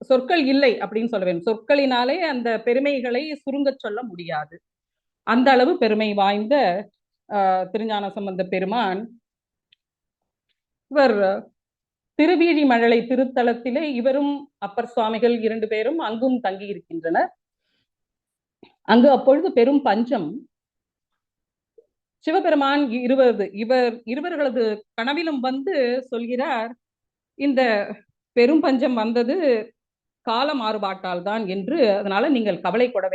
சொற்கள் இல்லை அப்படின்னு சொல்ல வேண்டும். சொற்களினாலே அந்த பெருமைகளை சுருங்க சொல்ல முடியாது. அந்த அளவு பெருமை வாய்ந்த திருஞான சம்பந்த பெருமான். இவர் திருவீழி மழலை திருத்தலத்திலே இவரும் அப்பர் சுவாமிகள் 2 பேரும் அங்கும் தங்கி இருக்கின்றனர். அங்கு அப்பொழுது பெரும் பஞ்சம். சிவபெருமான் இருவர்களது கனவிலும் வந்து சொல்கிறார், இந்த பெரும் பஞ்சம் வந்தது கால மாறுபாட்டால் தான் என்று, அதனால நீங்கள் கவலை கொள்ள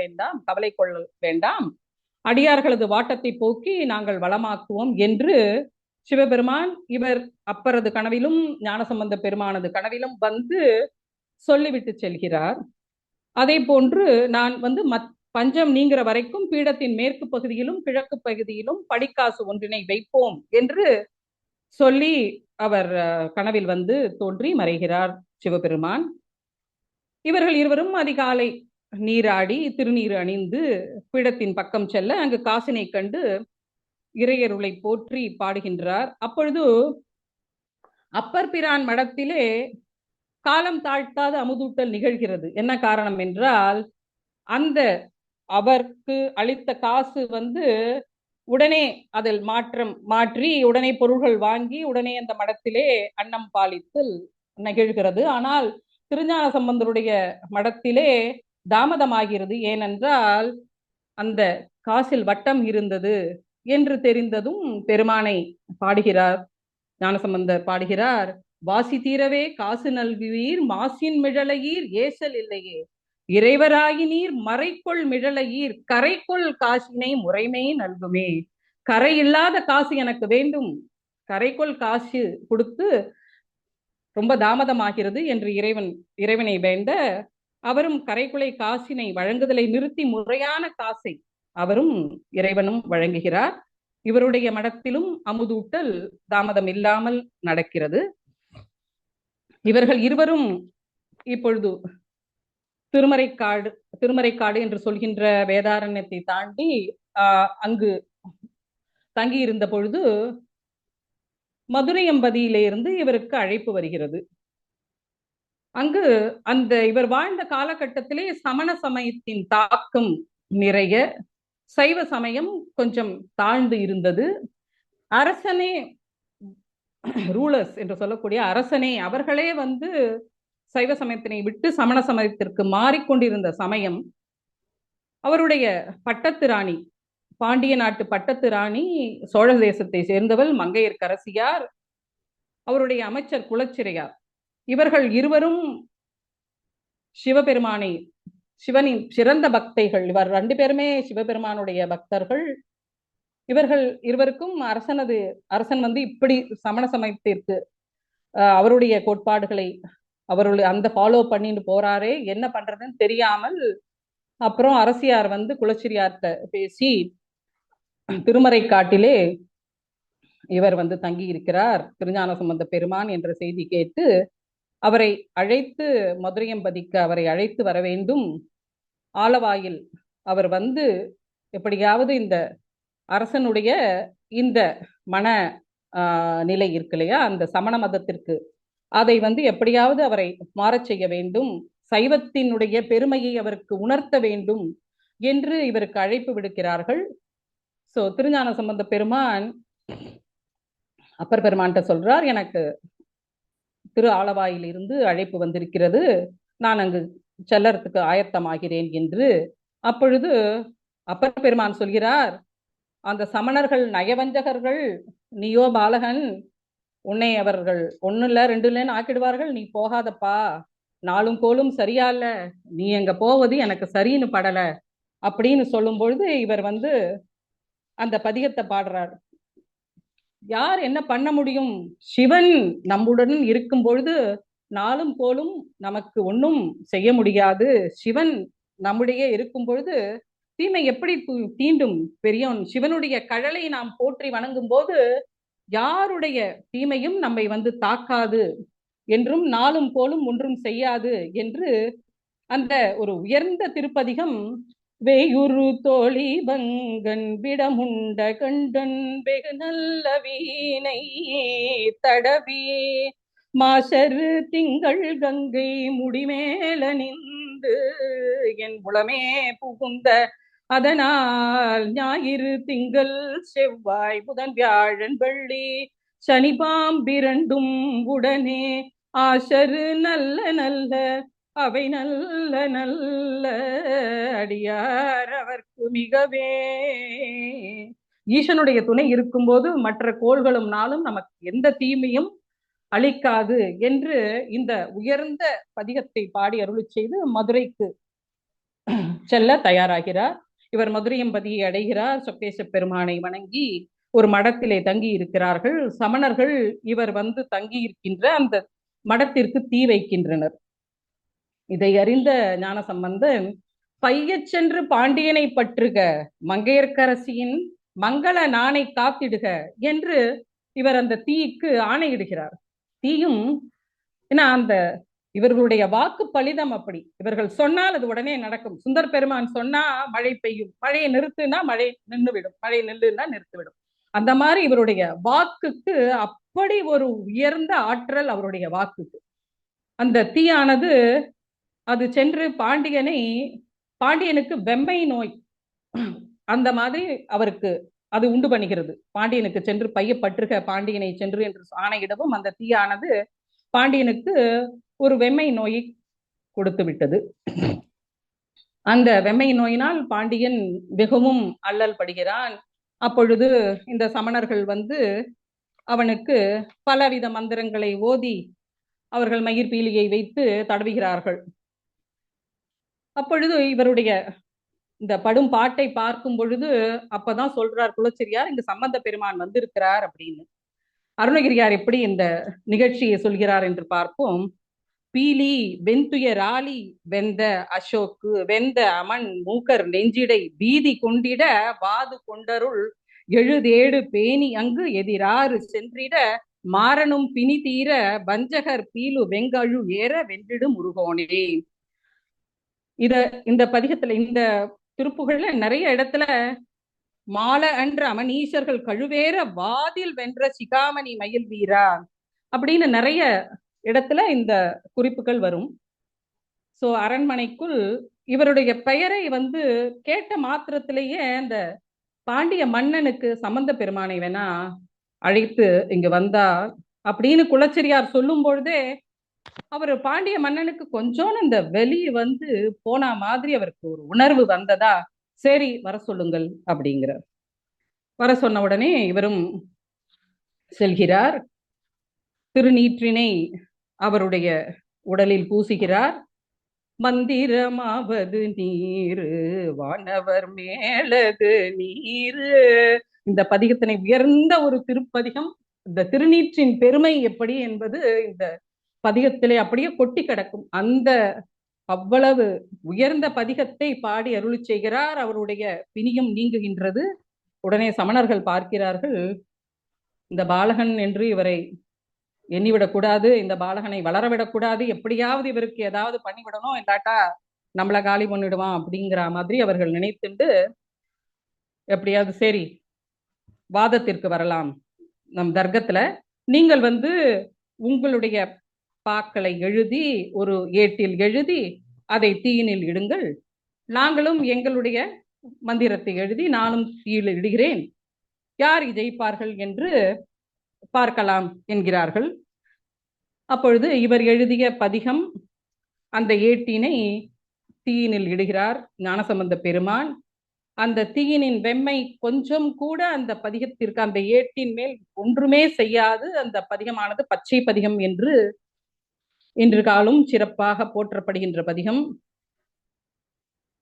வேண்டாம், அடியார்களது வாட்டத்தை போக்கி நாங்கள் வளமாக்குவோம் என்று சிவபெருமான் இவர் அப்பரது கனவிலும் ஞானசம்பந்த பெருமானது கனவிலும் வந்து சொல்லிவிட்டு செல்கிறார். அதே போன்று நான் வந்து பஞ்சம் நீங்கிற வரைக்கும் பீடத்தின் மேற்கு பகுதியிலும் கிழக்கு பகுதியிலும் படிக்காசு ஒன்றினை வைப்போம் என்று சொல்லி அவர் கனவில் வந்து தோன்றி மறைகிறார் சிவபெருமான். இவர்கள் இருவரும் அதிகாலை நீராடி திருநீர் அணிந்து பீடத்தின் பக்கம் செல்ல அங்கு காசினை கண்டு இறையருளை போற்றி பாடுகின்றார். அப்பொழுது அப்பர் பிரான் மடத்திலே காலம் தாழ்த்தாத அமுதூட்டல் நிகழ்கிறது. என்ன காரணம் என்றால், அந்த அவருக்கு அளித்த காசு வந்து உடனே அதில் மாற்றி உடனே பொருள்கள் வாங்கி உடனே அந்த மடத்திலே அன்னம் பாலித்தல் நிகழ்கிறது. ஆனால் திருஞான சம்பந்தருடைய மடத்திலே தாமதமாகிறது. ஏனென்றால் அந்த காசில் வட்டம் இருந்தது என்று தெரிந்ததும் பெருமானை பாடுகிறார். ஞானசம்பந்தர் பாடுகிறார், வாசி தீரவே காசு நல்குவீர் மாசின் மிழலையீர் ஏசல் இல்லையே, இறைவராகி நீர் மறைக்கொள் மிழலையீர் கரைக்கொள் காசினை முறைமை நல்குமே. கரை இல்லாத காசு எனக்கு வேண்டும், கரைக்கொள் காசு கொடுத்து ரொம்ப தாமதமாகிறது என்று இறைவனை வேண்ட அவரும் கரைக்குலை காசினை வழங்குதலை நிறுத்தி முறையான காசை அவரும் இறைவனும் வழங்குகிறார். இவருடைய மடத்திலும் அமுதூட்டல் தாமதம் இல்லாமல் நடக்கிறது. இவர்கள் இருவரும் இப்பொழுது திருமறைக்காடு என்று சொல்கின்ற வேதாரண்யத்தை தாண்டி அங்கு தங்கியிருந்த பொழுது மதுரையம்பதியிலிருந்து இவருக்கு அழைப்பு வருகிறது. அங்கு இவர் வாழ்ந்த காலகட்டத்திலே சமண சமயத்தின் தாக்கம் நிறைய, சைவ சமயம் கொஞ்சம் தாழ்ந்து இருந்தது. அரசனே, ரூலர்ஸ் என்று சொல்லக்கூடிய அரசனே அவர்களே சைவ சமயத்தினை விட்டு சமண சமயத்திற்கு மாறிக்கொண்டிருந்த சமயம். அவருடைய பட்டத்து ராணி, பாண்டிய நாட்டு பட்டத்து ராணி, சோழ தேசத்தை சேர்ந்தவள் மங்கையர்க்கரசியார், அவருடைய அமைச்சர் குலச்சிறையார், இவர்கள் இருவரும் சிவபெருமானை, சிவனின் சிறந்த பக்தைகள். இவர் 2 பேருமே சிவபெருமானுடைய பக்தர்கள். இவர்கள் இருவருக்கும் அரசன் இப்படி சமண சமயத்திற்கு அவருடைய கோட்பாடுகளை அவருடைய ஃபாலோ பண்ணிட்டு போறாரே, என்ன பண்றதுன்னு தெரியாமல் அப்புறம் அரசியார் குலச்சிரியார்கிட்ட பேசி திருமறைக்காட்டிலே இவர் தங்கி இருக்கிறார், திருஞான சம்பந்த பெருமான் என்ற செய்தி கேட்டு அவரை அழைத்து மதுரையம்பதிக்கு அவரை அழைத்து வர வேண்டும். ஆலவாயில் அவர் எப்படியாவது இந்த அரசனுடைய இந்த மன நிலை இருக்கு இல்லையா, அந்த சமண மதத்திற்கு அதை எப்படியாவது அவரை மாறச் செய்ய வேண்டும், சைவத்தினுடைய பெருமையை அவருக்கு உணர்த்த வேண்டும் என்று இவருக்கு அழைப்பு விடுக்கிறார்கள். சோ திருஞான சம்பந்த பெருமான் அப்பர் பெருமான்கிட்ட சொல்றார், எனக்கு திரு ஆலவாயில் இருந்து அழைப்பு வந்திருக்கிறது, நான் அங்கு செல்லறதுக்கு ஆயத்தமாகிறேன் என்று. அப்பொழுது அப்பர் பெருமான் சொல்கிறார், அந்த சமணர்கள் நயவஞ்சகர்கள், நீயோ பாலகன், உன்னை அவர்கள் 1 இல்ல 2 இல்லைன்னு ஆக்கிடுவார்கள், நீ போகாதப்பா, நாளும் கோலும் சரியா இல்ல, நீ எங்க போவது எனக்கு சரின்னு படல அப்படின்னு சொல்லும் பொழுது இவர் அந்த பதிகத்தை பாடுறார். யார் என்ன பண்ண முடியும், சிவன் நம்முடன் இருக்கும் பொழுது நாளும் கோலும் நமக்கு ஒன்றும் செய்ய முடியாது, சிவன் நம்முடைய இருக்கும் பொழுது தீமை எப்படி தீண்டும், பெரியவன் சிவனுடைய கழலை நாம் போற்றி வணங்கும் போது யாருடைய தீமையும் நம்மை தாக்காது என்றும் நாளும் கோலும் ஒன்றும் செய்யாது என்று அந்த ஒரு உயர்ந்த திருப்பதிகம். வேயுரு தோழி பங்கன் விடமுண்ட கண்டன் வெகு நல்ல வீணை தடவி மாசரு திங்கள் கங்கை முடிமேல நின்று என் புலமே புகுந்த அதனால் ஞாயிறு திங்கள் செவ்வாய் புதன் வியாழன் வெள்ளி சனி பாம்பிரண்டும் உடனே ஆசரு நல்ல நல்ல அவை நல்ல நல்ல அடியார் அவர்க்கு மிகவே. ஈசனுடைய துணை இருக்கும்போது மற்ற கோள்களும் நாளும் நமக்கு எந்த தீமையும் அளிக்காது என்று இந்த உயர்ந்த பதிகத்தை பாடி அருளி செய்து மதுரைக்கு செல்ல தயாராகிறார். இவர் மதுரையம்பதியை அடைகிறார். சொக்கேச பெருமானை வணங்கி ஒரு மடத்திலே தங்கி இருக்கிறார்கள். சமணர்கள் இவர் தங்கி இருக்கின்ற அந்த மடத்திற்கு தீ வைக்கின்றனர். இதை அறிந்த ஞான சம்பந்தன், பையச் சென்று பாண்டியனை பற்றுக, மங்கையர்க்கரசியின் மங்கள நாணை காத்திடுக என்று இவர் அந்த தீக்கு ஆணையிடுகிறார். தீயும் அந்த இவர்களுடைய வாக்கு பலிதம் அப்படி, இவர்கள் சொன்னால் அது உடனே நடக்கும். சுந்தர் பெருமான் சொன்னா மழை பெய்யும், மழையை நிறுத்துனா மழை நின்றுவிடும், மழை நில்லுன்னா நிறுத்திவிடும். அந்த மாதிரி இவருடைய வாக்குக்கு அப்படி ஒரு உயர்ந்த ஆற்றல் அவருடைய வாக்குக்கு. அந்த தீயானது அது சென்று பாண்டியனுக்கு வெம்மை நோய் அந்த மாதிரி அவருக்கு அது உண்டு பண்ணுகிறது. பாண்டியனுக்கு சென்று பையப்பற்றுக பாண்டியனை சென்று என்று ஆணையிடவும் அந்த தீயானது பாண்டியனுக்கு ஒரு வெம்மை நோயை கொடுத்து விட்டது. அந்த வெம்மை நோயினால் பாண்டியன் மிகவும் அல்லல் படுகிறான். அப்பொழுது இந்த சமணர்கள் அவனுக்கு பலவித மந்திரங்களை ஓதி அவர்கள் மயிர் பீலியை வைத்து தடவுகிறார்கள். அப்பொழுது இவருடைய இந்த படும் பாட்டை பார்க்கும் பொழுது அப்பதான் சொல்றார் குலச்சிரியார், இங்க சம்பந்த பெருமான் வந்திருக்கிறார் அப்படின்னு. அருணகிரியார் எப்படி இந்த நிகழ்ச்சியை சொல்கிறார் என்று பார்ப்போம். பீலி வெந்துயராலி வெந்த அசோக்கு வெந்த அமன் மூக்கர் நெஞ்சிடை பீதி கொண்டிட வாது கொண்டருள் எழுதேடு பேணி அங்கு எதிராறு சென்றிட மாறனும் பிணி தீர வஞ்சகர் பீலு வெங்கழு ஏற வென்றிடு முருகோனே. இந்த பதிகத்துல, இந்த திருப்புகழ்ல நிறைய இடத்துல மால அன்ற அமனீசர்கள் கழுவேற வாதில் வென்ற சிகாமணி மயில் வீரா அப்படின்னு நிறைய இடத்துல இந்த குறிப்புகள் வரும். சோ அரண்மனைக்குள் இவருடைய பெயரை கேட்ட மாத்திரத்திலேயே அந்த பாண்டிய மன்னனுக்கு சம்பந்த பெருமானை வேணா அழைத்து இங்க வந்தா அப்படின்னு குலச்சிரியார் சொல்லும் பொழுதே அவர் பாண்டிய மன்னனுக்கு கொஞ்சம் இந்த வெளி போன மாதிரி அவருக்கு ஒரு உணர்வு வந்ததா, சரி வர சொல்லுங்கள் அப்படிங்கிறார். வர சொன்ன உடனே இவரும் செல்கிறார். திருநீற்றினை அவருடைய உடலில் பூசுகிறார். மந்திரமாவது நீரு வானவர் மேலது நீரு. இந்த பதிகத்தினை உயர்ந்த ஒரு திருப்பதிகம். இந்த திருநீற்றின் பெருமை எப்படி என்பது இந்த பதிகத்திலே அப்படியே கொட்டி கிடக்கும். அந்த அவ்வளவு உயர்ந்த பதிகத்தை பாடி அருளி செய்கிறார். அவருடைய பிணியும் நீங்குகின்றது. உடனே சமணர்கள் பார்க்கிறார்கள், இந்த பாலகன் என்று இவரை எண்ணிவிடக்கூடாது, இந்த பாலகனை வளரவிடக்கூடாது, எப்படியாவது இவருக்கு ஏதாவது பண்ணிவிடணும், இல்லாட்டா நம்மளை காலி பண்ணிடுவான் அப்படிங்கிற மாதிரி அவர்கள் நினைத்துண்டு எப்படியாவது சரி வாதத்திற்கு வரலாம். நம் தர்க்கத்துல நீங்கள் உங்களுடைய பாக்களை எழுதி ஒரு ஏட்டில் எழுதி அதை தீயினில் இடுங்கள், நாங்களும் எங்களுடைய மந்திரத்தை எழுதி நானும் தீயில் இடுகிறேன், யார் ஜெயிப்பார்கள் என்று பார்க்கலாம் என்கிறார்கள். அப்பொழுது இவர் எழுதிய பதிகம் அந்த ஏட்டினை தீயினில் இடுகிறார் ஞானசம்பந்த பெருமான். அந்த தீயினின் வெம்மை கொஞ்சம் கூட அந்த பதிகத்திற்கு, அந்த ஏட்டின் மேல் ஒன்றுமே செய்யாது. அந்த பதிகமானது பச்சை பதிகம் என்று இன்று காலம் சிறப்பாக போற்றப்படுகின்ற பதிகம்.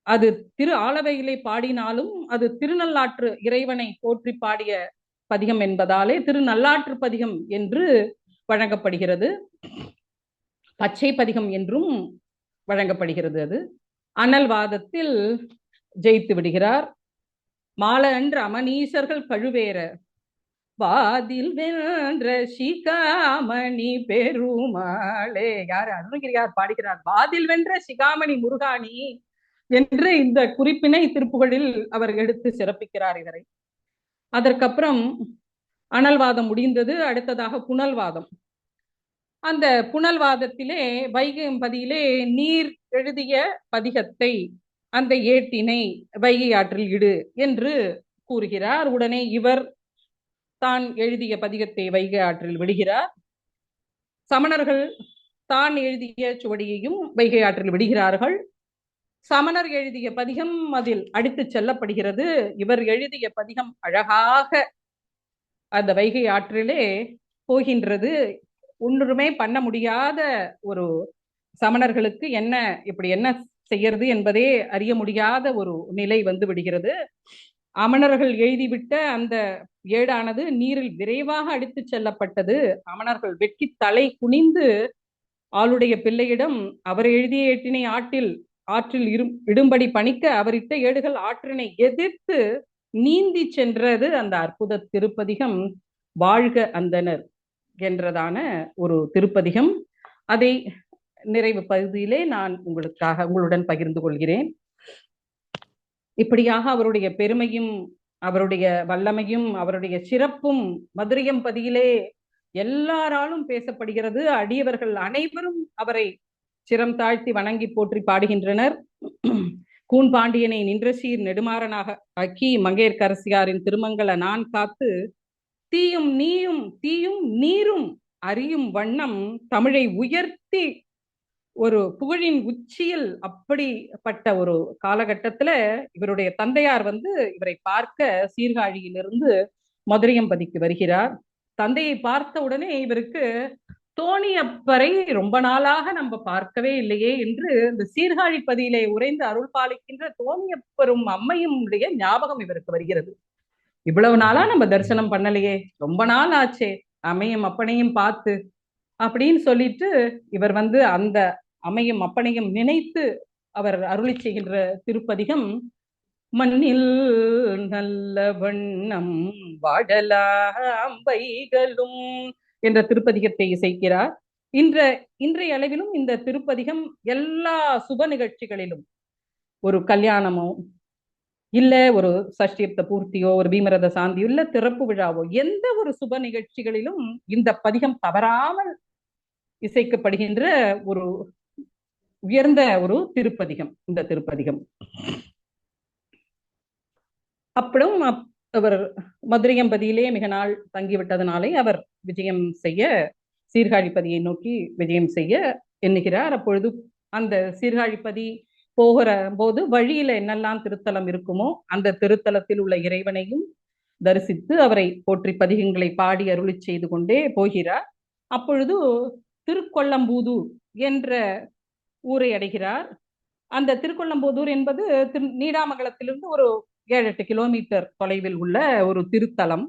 அது திரு ஆலவையிலே பாடினாலும் அது திருநள்ளாற்று இறைவனை போற்றி பாடிய பதிகம் என்பதாலே திருநள்ளாற்று பதிகம் என்று வழங்கப்படுகிறது. பச்சை பதிகம் என்றும் வழங்கப்படுகிறது. அது அனல்வாதத்தில் ஜெயித்து விடுகிறார். மால அன்று அமனீசர்கள் கழுவேற வாதில் வென்ற சிகாமணி பெருமாளே. யார்? அருணகிரியார் பாடுகிறார். வாதில் வென்ற சிகாமணி முருகாணி என்று இந்த குறிப்பினை திருப்புகழில் அவர் எடுத்து சிறப்பிக்கிறார் இவரை. அதற்கப்புறம் அனல்வாதம் முடிந்தது. அடுத்ததாக புனல்வாதம். அந்த புனல்வாதத்திலே வைகையம்பதியிலே நீர் எழுதிய பதிகத்தை, அந்த ஏட்டினை வைகை ஆற்றில் இடு என்று கூறுகிறார். உடனே இவர் தான் எழுதிய பதிகத்தை வைகை ஆற்றில் விடுகிறார். சமணர்கள் தான் எழுதிய சுவடியையும் வைகை ஆற்றில் விடுகிறார்கள். சமணர் எழுதிய பதிகம் அதில் அடித்து செல்லப்படுகிறது. இவர் எழுதிய பதிகம் அழகாக அந்த வைகை ஆற்றிலே போகின்றது. ஒன்றுமே பண்ண முடியாத ஒரு சமணர்களுக்கு இப்படி என்ன செய்யறது என்பதே அறிய முடியாத ஒரு நிலை விடுகிறது. அமணர்கள் எழுதிவிட்ட அந்த ஏடானது நீரில் விரைவாக அடித்து செல்லப்பட்டது. அமணர்கள் வெட்கி தலை குனிந்து ஆளுடைய பிள்ளையிடம் அவர் எழுதிய ஏட்டினை ஆற்றில் இடும்படி பணிக்க அவரிட்ட ஏடுகள் ஆற்றினை எதிர்த்து நீந்தி சென்றது. அந்த அற்புத திருப்பதிகம் வாழ்க அந்தனர் என்றதான ஒரு திருப்பதிகம். அதை நிறைவு பகுதியிலே நான் உங்களுடன் பகிர்ந்து கொள்கிறேன். இப்படியாக அவருடைய பெருமையும் அவருடைய வல்லமையும் அவருடைய சிறப்பும் மதுரையம்பதியிலே எல்லாராலும் பேசப்படுகிறது. அடியவர்கள் அனைவரும் அவரை சிரம் தாழ்த்தி வணங்கி போற்றி பாடுகின்றனர். கூன் பாண்டியனை நின்ற சீர் நெடுமாறனாக ஆக்கி மங்கையர்க்கரசியாரின் திருமங்கல நான் காத்து தீயும் நீரும் அறியும் வண்ணம் தமிழை உயர்த்தி ஒரு புகழின் உச்சியில் அப்படிப்பட்ட ஒரு காலகட்டத்துல இவருடைய தந்தையார் இவரை பார்க்க சீர்காழியிலிருந்து மதுரையம்பதிக்கு வருகிறார். தந்தையை பார்த்த உடனே இவருக்கு தோணியப்பரை ரொம்ப நாளாக நம்ம பார்க்கவே இல்லையே என்று இந்த சீர்காழி பதியிலே உறைந்து அருள் பாலிக்கின்ற தோணியப்பரும் அம்மையும் ஞாபகம் இவருக்கு வருகிறது. இவ்வளவு நாளா நம்ம தரிசனம் பண்ணலையே, ரொம்ப நாள் ஆச்சே அமையும் அப்பனையும் பார்த்து அப்படின்னு சொல்லிட்டு இவர் வந்து அந்த அமையும் அப்பனையும் நினைத்து அவர் அருளி செய்கின்ற திருப்பதிகம் மண்ணில் நல்ல வண்ணம் வாழலாம் வைகளும் என்ற திருப்பதிகத்தை இசைக்கிறார். இன்றைய அளவிலும் இந்த திருப்பதிகம் எல்லா சுப நிகழ்ச்சிகளிலும், ஒரு கல்யாணமோ இல்ல ஒரு சஷ்டியப்த பூர்த்தியோ ஒரு பீமரத சாந்தியோ இல்ல திறப்பு விழாவோ எந்த ஒரு சுப நிகழ்ச்சிகளிலும் இந்த பதிகம் தவறாமல் இசைக்கப்படுகின்ற ஒரு உயர்ந்த ஒரு திருப்பதிகம் இந்த திருப்பதிகம். அப்புறம் அவர் மதுரையம்பதியிலே மிக நாள் தங்கிவிட்டதனாலே அவர் விஜயம் செய்ய சீர்காழிப்பதியை நோக்கி விஜயம் செய்ய எண்ணுகிறார். அப்பொழுது அந்த சீர்காழிப்பதி போகிற போது வழியில என்னெல்லாம் திருத்தலம் இருக்குமோ அந்த திருத்தலத்தில் உள்ள இறைவனையும் தரிசித்து அவரை போற்றி பதிகங்களை பாடி அருளி செய்து கொண்டே போகிறார். அப்பொழுது திருக்கொள்ளம்பூதூர் என்ற ஊரை அடைகிறார். அந்த திருக்கொள்ளம்பூதூர் என்பது நீடாமங்கலத்திலிருந்து ஒரு 7-8 கிலோமீட்டர் தொலைவில் உள்ள ஒரு திருத்தலம்.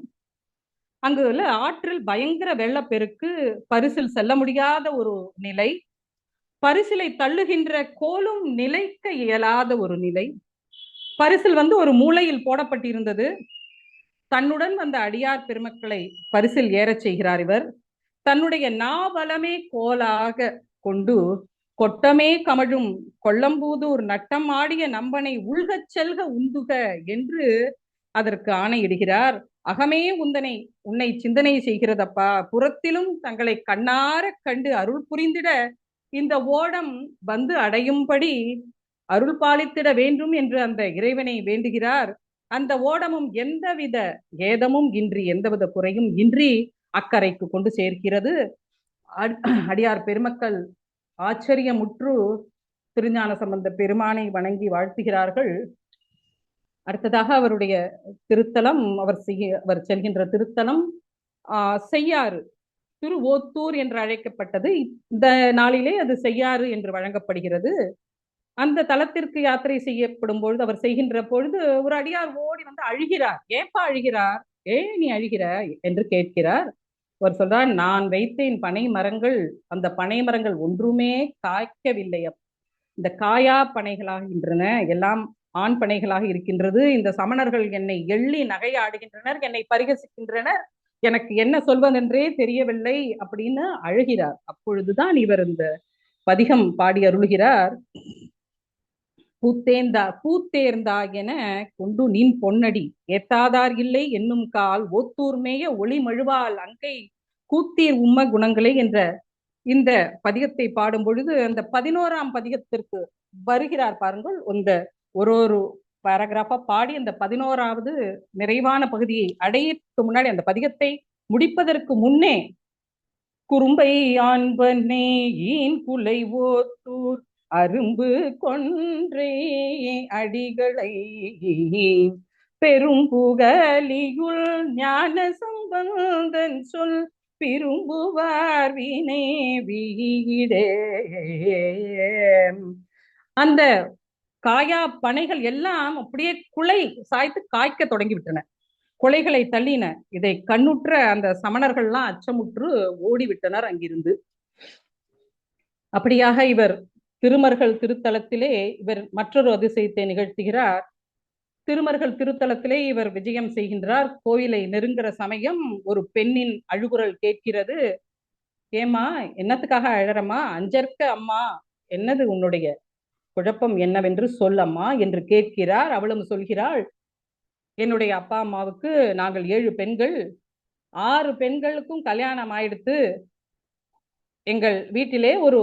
அங்கு ஆற்றில் பயங்கர வெள்ளப்பெருக்கு, பரிசில் செல்ல முடியாத ஒரு நிலை, பரிசிலை தள்ளுகின்ற கோலும் நிலைக்க இயலாத ஒரு நிலை. பரிசில் வந்து ஒரு மூலையில் போடப்பட்டிருந்தது. தன்னுடன் வந்த அடியார் பெருமக்களை பரிசில் ஏறச் செய்கிறார் இவர். தன்னுடைய நாவலமே கோலாக கொண்டு கொட்டமே கமழும் கொள்ளம்பூதூர் நட்டம் ஆடிய நம்பனை உள்கச் செல்க உந்துக என்று அதற்கு ஆணையிடுகிறார். அகமே உன்னை சிந்தனை செய்கிறதப்பா, புறத்திலும் தங்களை கண்ணார கண்டு அருள் புரிந்திட இந்த ஓடம் வந்து அடையும்படி அருள் பாலித்திட வேண்டும் என்று அந்த இறைவனை வேண்டுகிறார். அந்த ஓடமும் எந்தவித ஏதமும் இன்றி எந்தவித குறையும் இன்றி அக்கறைக்கு கொண்டு சேர்க்கிறது. அடியார் பெருமக்கள் ஆச்சரியமுற்று திருஞான சம்பந்த பெருமானை வணங்கி வாழ்த்துகிறார்கள். அடுத்ததாக அவருடைய திருத்தலம், அவர் செல்கின்ற திருத்தலம் செய்யாறு, திருவோத்தூர் என்று அழைக்கப்பட்டது. இந்த நாளிலே அது செய்யாறு என்று வழங்கப்படுகிறது. அந்த தலத்திற்கு யாத்திரை செய்யப்படும் பொழுது, அவர் செய்கின்ற பொழுது ஒரு அடியார் ஓடி வந்து அழுகிறார். ஏப்பா அழுகிறார், நீ அழுகிறாய் என்று கேட்கிறார். அவர் சொல்றார், நான் வைத்தேன் பனை மரங்கள், அந்த பனை மரங்கள் ஒன்றுமே காய்க்கவில்லை. இந்த காயா பனைகளாகின்றன, எல்லாம் ஆண் பனைகளாக இருக்கின்றது. இந்த சமணர்கள் என்னை எள்ளி நகையாடுகின்றனர், என்னை பரிகசிக்கின்றனர், எனக்கு என்ன சொல்வதென்றே தெரியவில்லை அப்படின்னு அழுகிறார். அப்பொழுதுதான் இவர் இந்த பதிகம் பாடி அருளுகிறார். பூத்தேர்ந்தா என கொண்டு நின் பொன்னடி ஏத்தாதார் இல்லை என்னும் கால் ஓத்தூர் மேய ஒளி மழுவால் அங்கை கூத்தீர் உம்ம குணங்களே என்ற இந்த பதிகத்தை பாடும் பொழுது அந்த 11ஆம் பதிகத்திற்கு வருகிறார் பாருங்கள். இந்த ஒரு பேராகிராஃபா பாடி அந்த 11ஆவது நிறைவான பகுதியை அடையற்கு முன்னாடி, அந்த பதிகத்தை முடிப்பதற்கு முன்னே, குறும்பை ஆண்பனே ஈன் குலை ஓத்தூர் அரும்பு கொன்றே அடிகளை பெரும் புகலியுள் ஞான சம்பந்தன் சொல் விரும்புவார் வினை வீடே. அந்த காயா பனைகள் எல்லாம் அப்படியே குலை சாய்த்து காய்க்க தொடங்கிவிட்டன, கொலைகளை தள்ளின. இதை கண்ணுற்ற அந்த சமணர்கள்லாம் அச்சமுற்று ஓடிவிட்டனர் அங்கிருந்து. அப்படியாக இவர் திருமர்கள் திருத்தலத்திலே இவர் மற்றொரு அதிசயத்தை நிகழ்த்துகிறார். திருமர்கள் திருத்தலத்திலே இவர் விஜயம் செய்கின்றார். கோயிலை நெருங்குற சமயம் ஒரு பெண்ணின் அழுகுரல் கேட்கிறது. ஏமா, என்னத்துக்காக அழறமா? அஞ்சற்க அம்மா, என்னது உன்னுடைய குழப்பம் என்னவென்று சொல்லம்மா என்று கேட்கிறார். அவளும் சொல்கிறாள், என்னுடைய அப்பா அம்மாவுக்கு நாங்கள் 7 பெண்கள், 6 பெண்களுக்கும் கல்யாணம் ஆயிடுத்து. எங்கள் வீட்டிலே ஒரு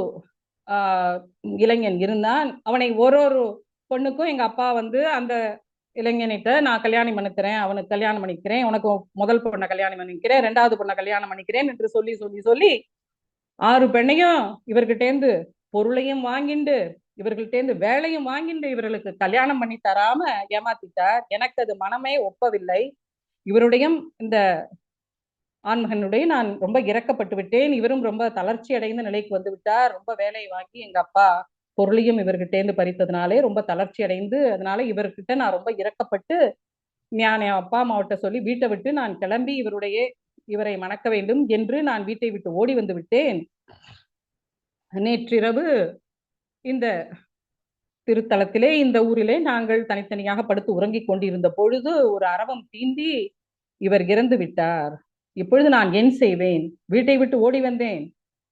இளைஞன் இருந்தான். அவனை ஒரு பொண்ணுக்கும் எங்க அப்பா வந்து அந்த இளைஞனிட்ட நான் கல்யாணம் பண்ணிக்கிறேன், அவனுக்கு கல்யாணம் பண்ணிக்கிறேன், உனக்கு முதல் பொண்ணை கல்யாணம் பண்ணிக்கிறேன், 2வது பொண்ணை கல்யாணம் பண்ணிக்கிறேன் என்று சொல்லி சொல்லி சொல்லி 6 பெண்ணையும் இவர்கிட்டேந்து பொருளையும் வாங்கிண்டு இவர்கள்டேந்து வேலையும் வாங்கிட்டு இவர்களுக்கு கல்யாணம் பண்ணி தராம ஏமாத்திட்டார். எனக்கு அது மனமே ஒப்பவில்லை. இவருடைய இந்த ஆண்மகனுடைய நான் ரொம்ப இறக்கப்பட்டு விட்டேன். இவரும் ரொம்ப தளர்ச்சி அடைந்த நிலைக்கு வந்து விட்டார். ரொம்ப வேலை வாங்கி எங்க அப்பா பொருளையும் இவர்கிட்டேந்து பறித்ததுனாலே ரொம்ப தளர்ச்சி அடைந்து, அதனால இவர்கிட்ட நான் ரொம்ப இறக்கப்பட்டு நான் என் அப்பா அம்மாவிட்ட சொல்லி வீட்டை விட்டு நான் கிளம்பி இவருடைய இவரை மணக்க வேண்டும் என்று நான் வீட்டை விட்டு ஓடி வந்து விட்டேன். நேற்றிரவு இந்த திருத்தலத்திலே, இந்த ஊரிலே நாங்கள் தனித்தனியாக படுத்து உறங்கிக் கொண்டிருந்த பொழுது ஒரு அரவம் தீண்டி இவர் இறந்து விட்டார். இப்பொழுது நான் என் செய்வேன்? வீட்டை விட்டு ஓடி வந்தேன்,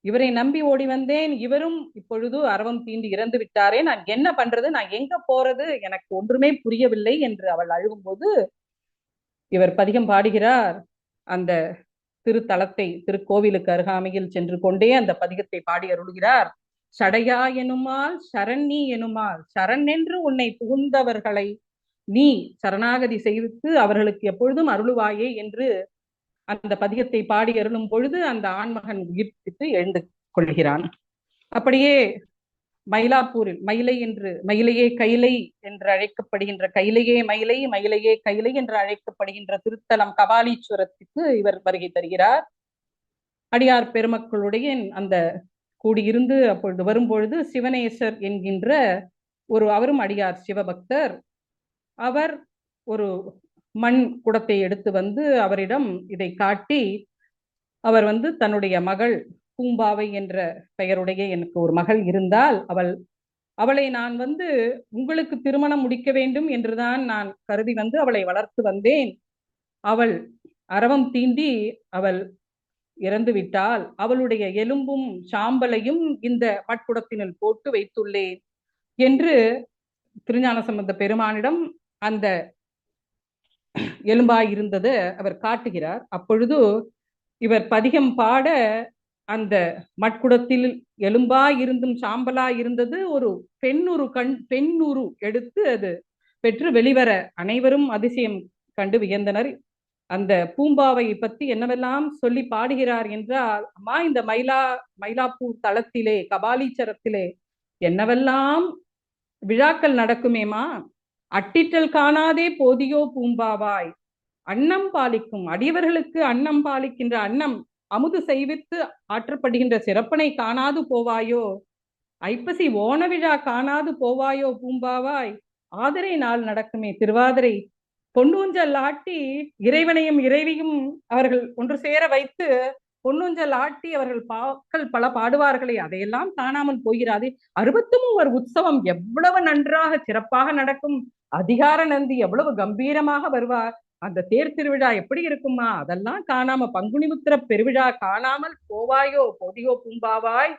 இவரை நம்பி ஓடி வந்தேன், இவரும் இப்பொழுது அரவம் தீண்டி இறந்து விட்டாரே, நான் என்ன பண்றது? நான் எங்க போறது? எனக்கு ஒன்றுமே புரியவில்லை என்று அவள் அழுகும்போது இவர் பதிகம் பாடுகிறார். அந்த திருத்தலத்தை, திருக்கோவிலுக்கு அருகாமையில் சென்று கொண்டே அந்த பதிகத்தை பாடி அருளுகிறார். சடையா எனுமால் சரண் நீ எனுமால், சரண் என்று உன்னை புகுந்தவர்களை நீ சரணாகதி செய்து அவர்களுக்கு எப்பொழுதும் அருளுவாயே என்று அந்த பதிகத்தை பாடி அருளும் பொழுது அந்த ஆண்மகன் உயிர்ப்பித்து எழுந்து கொள்கிறான். அப்படியே மயிலாப்பூரில் மயிலையே கைலை என்று அழைக்கப்படுகின்ற, கைலையே மயிலை, மயிலையே கைலை என்று அழைக்கப்படுகின்ற திருத்தலம் கபாலீஸ்வரத்துக்கு இவர் வருகை தருகிறார். அடியார் பெருமக்களுடைய அந்த கூடியிருந்து அப்பொழுது வரும்பொழுது சிவனேசர் என்கின்ற அவரும் அடியார் சிவபக்தர், அவர் ஒரு மண் குடத்தை எடுத்து வந்து அவரிடம் இதை காட்டி, அவர் தன்னுடைய மகள் பூம்பாவை என்ற பெயருடைய எனக்கு ஒரு மகள் இருந்தால் அவளை நான் உங்களுக்கு திருமணம் முடிக்க வேண்டும் என்றுதான் நான் கருதி அவளை வளர்த்து வந்தேன். அவள் அரவம் தீண்டி அவள் இறந்து விட்டால் அவளுடைய எலும்பும் சாம்பலையும் இந்த மட்குடத்தினில் போட்டு வைத்துள்ளேன் என்று திருஞான சம்பந்த பெருமானிடம் அந்த எலும்பாயிருந்தது அவர் காட்டுகிறார். அப்பொழுது இவர் பதிகம் பாட அந்த மட்குடத்தில் எலும்பாயிருந்தும் சாம்பலாயிருந்தது ஒரு பெண்ணுரு எடுத்து அது பெற்று வெளிவர அனைவரும் அதிசயம் கண்டு வியந்தனர். அந்த பூம்பாவை பற்றி என்னவெல்லாம் சொல்லி பாடுகிறார் என்றால், அம்மா இந்த மயிலாப்பூர் தலத்திலே கபாலீச்சரத்திலே என்னவெல்லாம் விழாக்கள் நடக்குமேமா, அட்டிட்டல் காணாதே போதியோ பூம்பாவாய், அன்னம் பாலிக்கும் அடியவர்களுக்கு அன்னம் பாலிக்கின்ற அன்னம் அமுது செய்வித்து ஆற்றப்படுகின்ற சிறப்பனை காணாது போவாயோ, ஐப்பசி ஓண விழா காணாது போவாயோ பூம்பாவாய், ஆதிரை நாள் நடக்குமே திருவாதிரை, பொன்னூஞ்சல் ஆட்டி இறைவனையும் இறைவியும் அவர்கள் ஒன்று சேர வைத்து பொன்னூஞ்சல் ஆட்டி அவர்கள் பாக்கள் பல பாடுவார்களே, அதையெல்லாம் காணாமல் போகிறாதே. 63 உற்சவம் எவ்வளவு நன்றாக சிறப்பாக நடக்கும், அதிகார நந்தி எவ்வளவு கம்பீரமாக வருவார், அந்த தேர் திருவிழா எப்படி இருக்குமா, அதெல்லாம் காணாம பங்குனி உத்திர பெருவிழா காணாமல் போவாயோ போதியோ பூம்பாவாய்,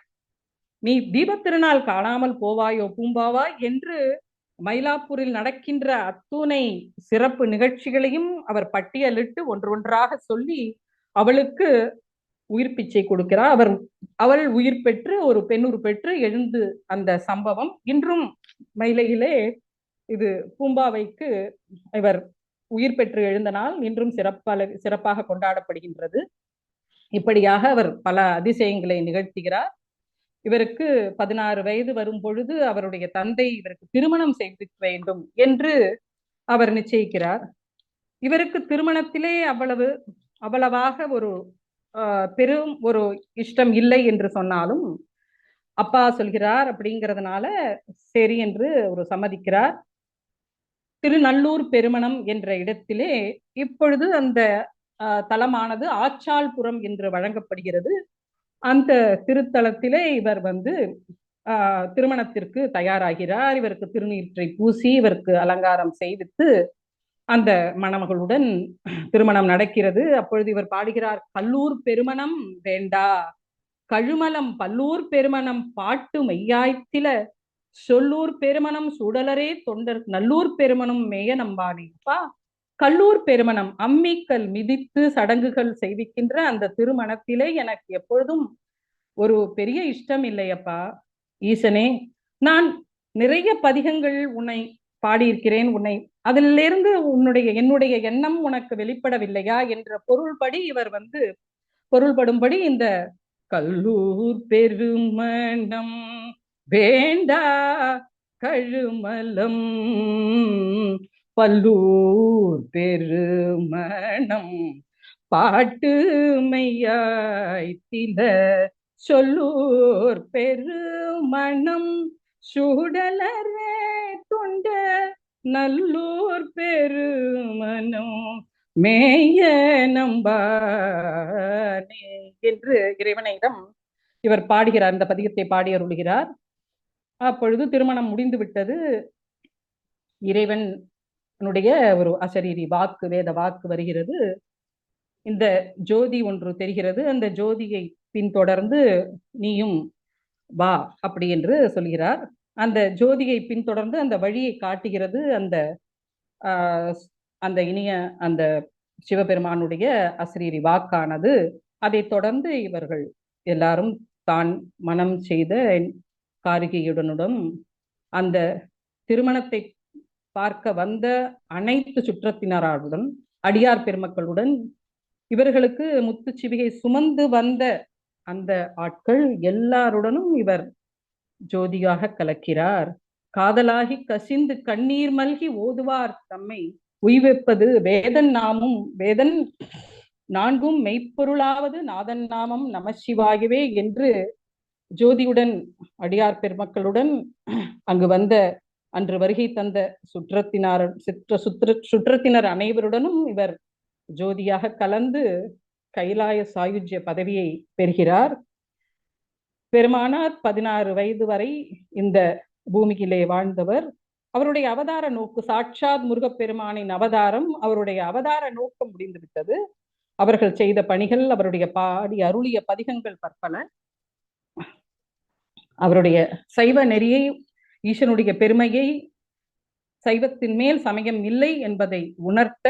நீ தீபத்திருநாள் காணாமல் போவாயோ பூம்பாவாய் என்று மயிலாப்பூரில் நடக்கின்ற அத்துணை சிறப்பு நிகழ்ச்சிகளையும் அவர் பட்டியலிட்டு ஒன்றொன்றாக சொல்லி அவளுக்கு உயிர் பிச்சை கொடுக்கிறார். அவள் உயிர் பெற்று ஒரு பெண்ணுரு பெற்று எழுந்து அந்த சம்பவம் இன்றும் மயிலையிலே இது பூம்பாவைக்கு இவர் உயிர் பெற்று எழுந்த நாள் இன்றும் சிறப்பாக கொண்டாடப்படுகின்றது. இப்படியாக அவர் பல அதிசயங்களை நிகழ்த்துகிறார். இவருக்கு 16 வயது வரும் பொழுது அவருடைய தந்தை இவருக்கு திருமணம் செய்து வேண்டும் என்று அவர் நிச்சயிக்கிறார். இவருக்கு திருமணத்திலே அவ்வளவாக பெரும் ஒரு இஷ்டம் இல்லை என்று சொன்னாலும் அப்பா சொல்கிறார் அப்படிங்கிறதுனால சரி என்று ஒரு சம்மதிக்கிறார். திருநல்லூர் பெருமணம் என்ற இடத்திலே இப்பொழுது அந்த தலமானது ஆச்சாள்புரம் என்று வழங்கப்படுகிறது. அந்த திருத்தலத்திலே இவர் திருமணத்திற்கு தயாராகிறார். இவருக்கு திருநீற்றை பூசி இவருக்கு அலங்காரம் செய்வித்து அந்த மணமகளுடன் திருமணம் நடக்கிறது. அப்பொழுது இவர் பாடுகிறார், கல்லூர் பெருமணம் வேண்டா கழுமலம் பல்லூர் பெருமணம் பாட்டு மெய்யாய்த்தில சொல்லூர் பெருமணம் சூடலரே தொண்டர் நல்லூர் பெருமணம் மேய நம்பானேப்பா. கல்லூர் பெருமணம் அம்மிக்கல் மிதித்து சடங்குகள் செய்விக்கின்ற அந்த திருமணத்திலே எனக்கு எப்பொழுதும் ஒரு பெரிய இஷ்டம் இல்லையப்பா. ஈசனே, நான் நிறைய பதிகங்கள் உன்னை பாடியிருக்கிறேன், அதிலிருந்து என்னுடைய எண்ணம் உனக்கு வெளிப்படவில்லையா என்ற பொருள்படி இவர் பொருள்படும்படி இந்த கல்லூர் பெருமணம் வேண்டா கழுமலம் பல்லூர் பெருமணம் பாட்டு மெய்யாய்த்தில சொல்லூர் பெருமணம் சூடலரே தொண்ட நல்லூர் பெருமணம் மேய நம்பானே என்று இறைவனிடம் இவர் பாடுகிறார். இந்த பதிகத்தை பாடி அருளுகிறார். அப்பொழுது திருமணம் முடிந்து விட்டது. இறைவனுடைய ஒரு அசரீரி வாக்கு, வேத வாக்கு வருகிறது. இந்த ஜோதி ஒன்று தெரிகிறது, அந்த ஜோதியை பின்தொடர்ந்து நீயும் வா அப்படி என்று சொல்கிறார். அந்த ஜோதியை பின்தொடர்ந்து அந்த வழியை காட்டுகிறது அந்த அந்த இனிய அந்த சிவபெருமானுடைய அசரீரி வாக்கானது. அதை தொடர்ந்து இவர்கள் எல்லாரும் தான் மனம் செய்த காரிகையுடனுடன் அந்த திருமணத்தை பார்க்க வந்த அனைத்து சுற்றத்தினருடன், அடியார் பெருமக்களுடன், இவர்களுக்கு முத்து சிவிகை சுமந்து வந்த அந்த ஆட்கள் எல்லாருடனும் இவர் ஜோதியாக கலக்கிறார். காதலாகி கசிந்து கண்ணீர் மல்கி ஓதுவார் தம்மை உய்விப்பது வேதன் நாமும், வேதன் நான்கும் மெய்ப்பொருளாவது நாதன் நாமம் நமசிவாயவே என்று ஜோதியுடன் அடியார் பெருமக்களுடன் அங்கு வந்த அன்று வருகை தந்த சுற்றத்தினர் அனைவருடனும் இவர் ஜோதியாக கலந்து கைலாய சாயுஜ்ய பதவியை பெறுகிறார். பெருமானார் 16 வயது வரை இந்த பூமியிலே வாழ்ந்தவர். அவருடைய அவதார நோக்கு சாட்சாத் முருகப்பெருமானின் அவதாரம், அவருடைய அவதார நோக்கம் முடிந்துவிட்டது. அவர்கள் செய்த பணிகள், அவருடைய பாடி அருளிய பதிகங்கள் பற்பல. அவருடைய சைவ நெறியை, ஈசனுடைய பெருமையை, சைவத்தின் மேல் சமயம் இல்லை என்பதை உணர்த்த,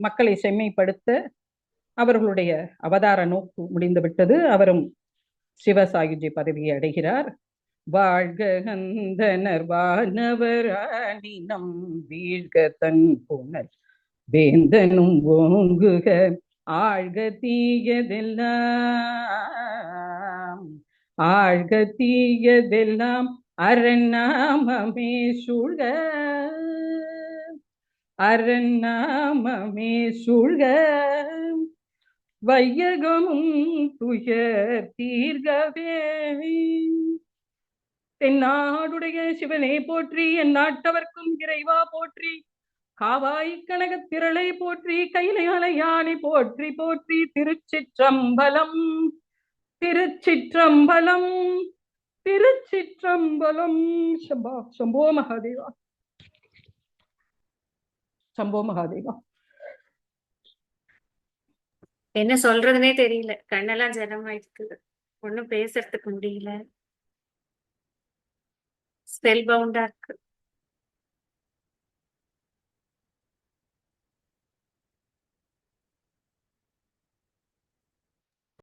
மக்களை செம்மைப்படுத்த அவர்களுடைய அவதார நோக்கு முடிந்துவிட்டது. அவரும் சிவசாயுஜி பதவியை அடைகிறார். வாழ்க கந்தனர் வானவராணினம் வீழ்க தன் புனர் வேந்தனும் ஓங்குக ஆழ்க தீயதெல்லாம் ஆழ்க தீயதெல்லாம் அரண்நாமமே சூழ்க அரண்நாமமே சூழ்க வையகமும் துயர் தீர்கவே. தென்னாடுடைய சிவனே போற்றி, என் நாட்டவர்க்கும் இறைவா போற்றி, காவாய் கனகத் திரளை போற்றி, கைலையானை யானை போற்றி போற்றி. திருச்சிற்றம்பலம் திருச்சிற்றம்பலம் திருச்சிற்றம்பலம். சம்போ மகாதேவா, சம்போ மகாதேவா. என்ன சொல்றதுனே தெரியல, கண்ணெல்லாம் ஜலமாயிருக்கு, ஒன்னும் பேசுறதுக்கு முடியல, ஸ்பெல் பவுண்டா இருக்கு.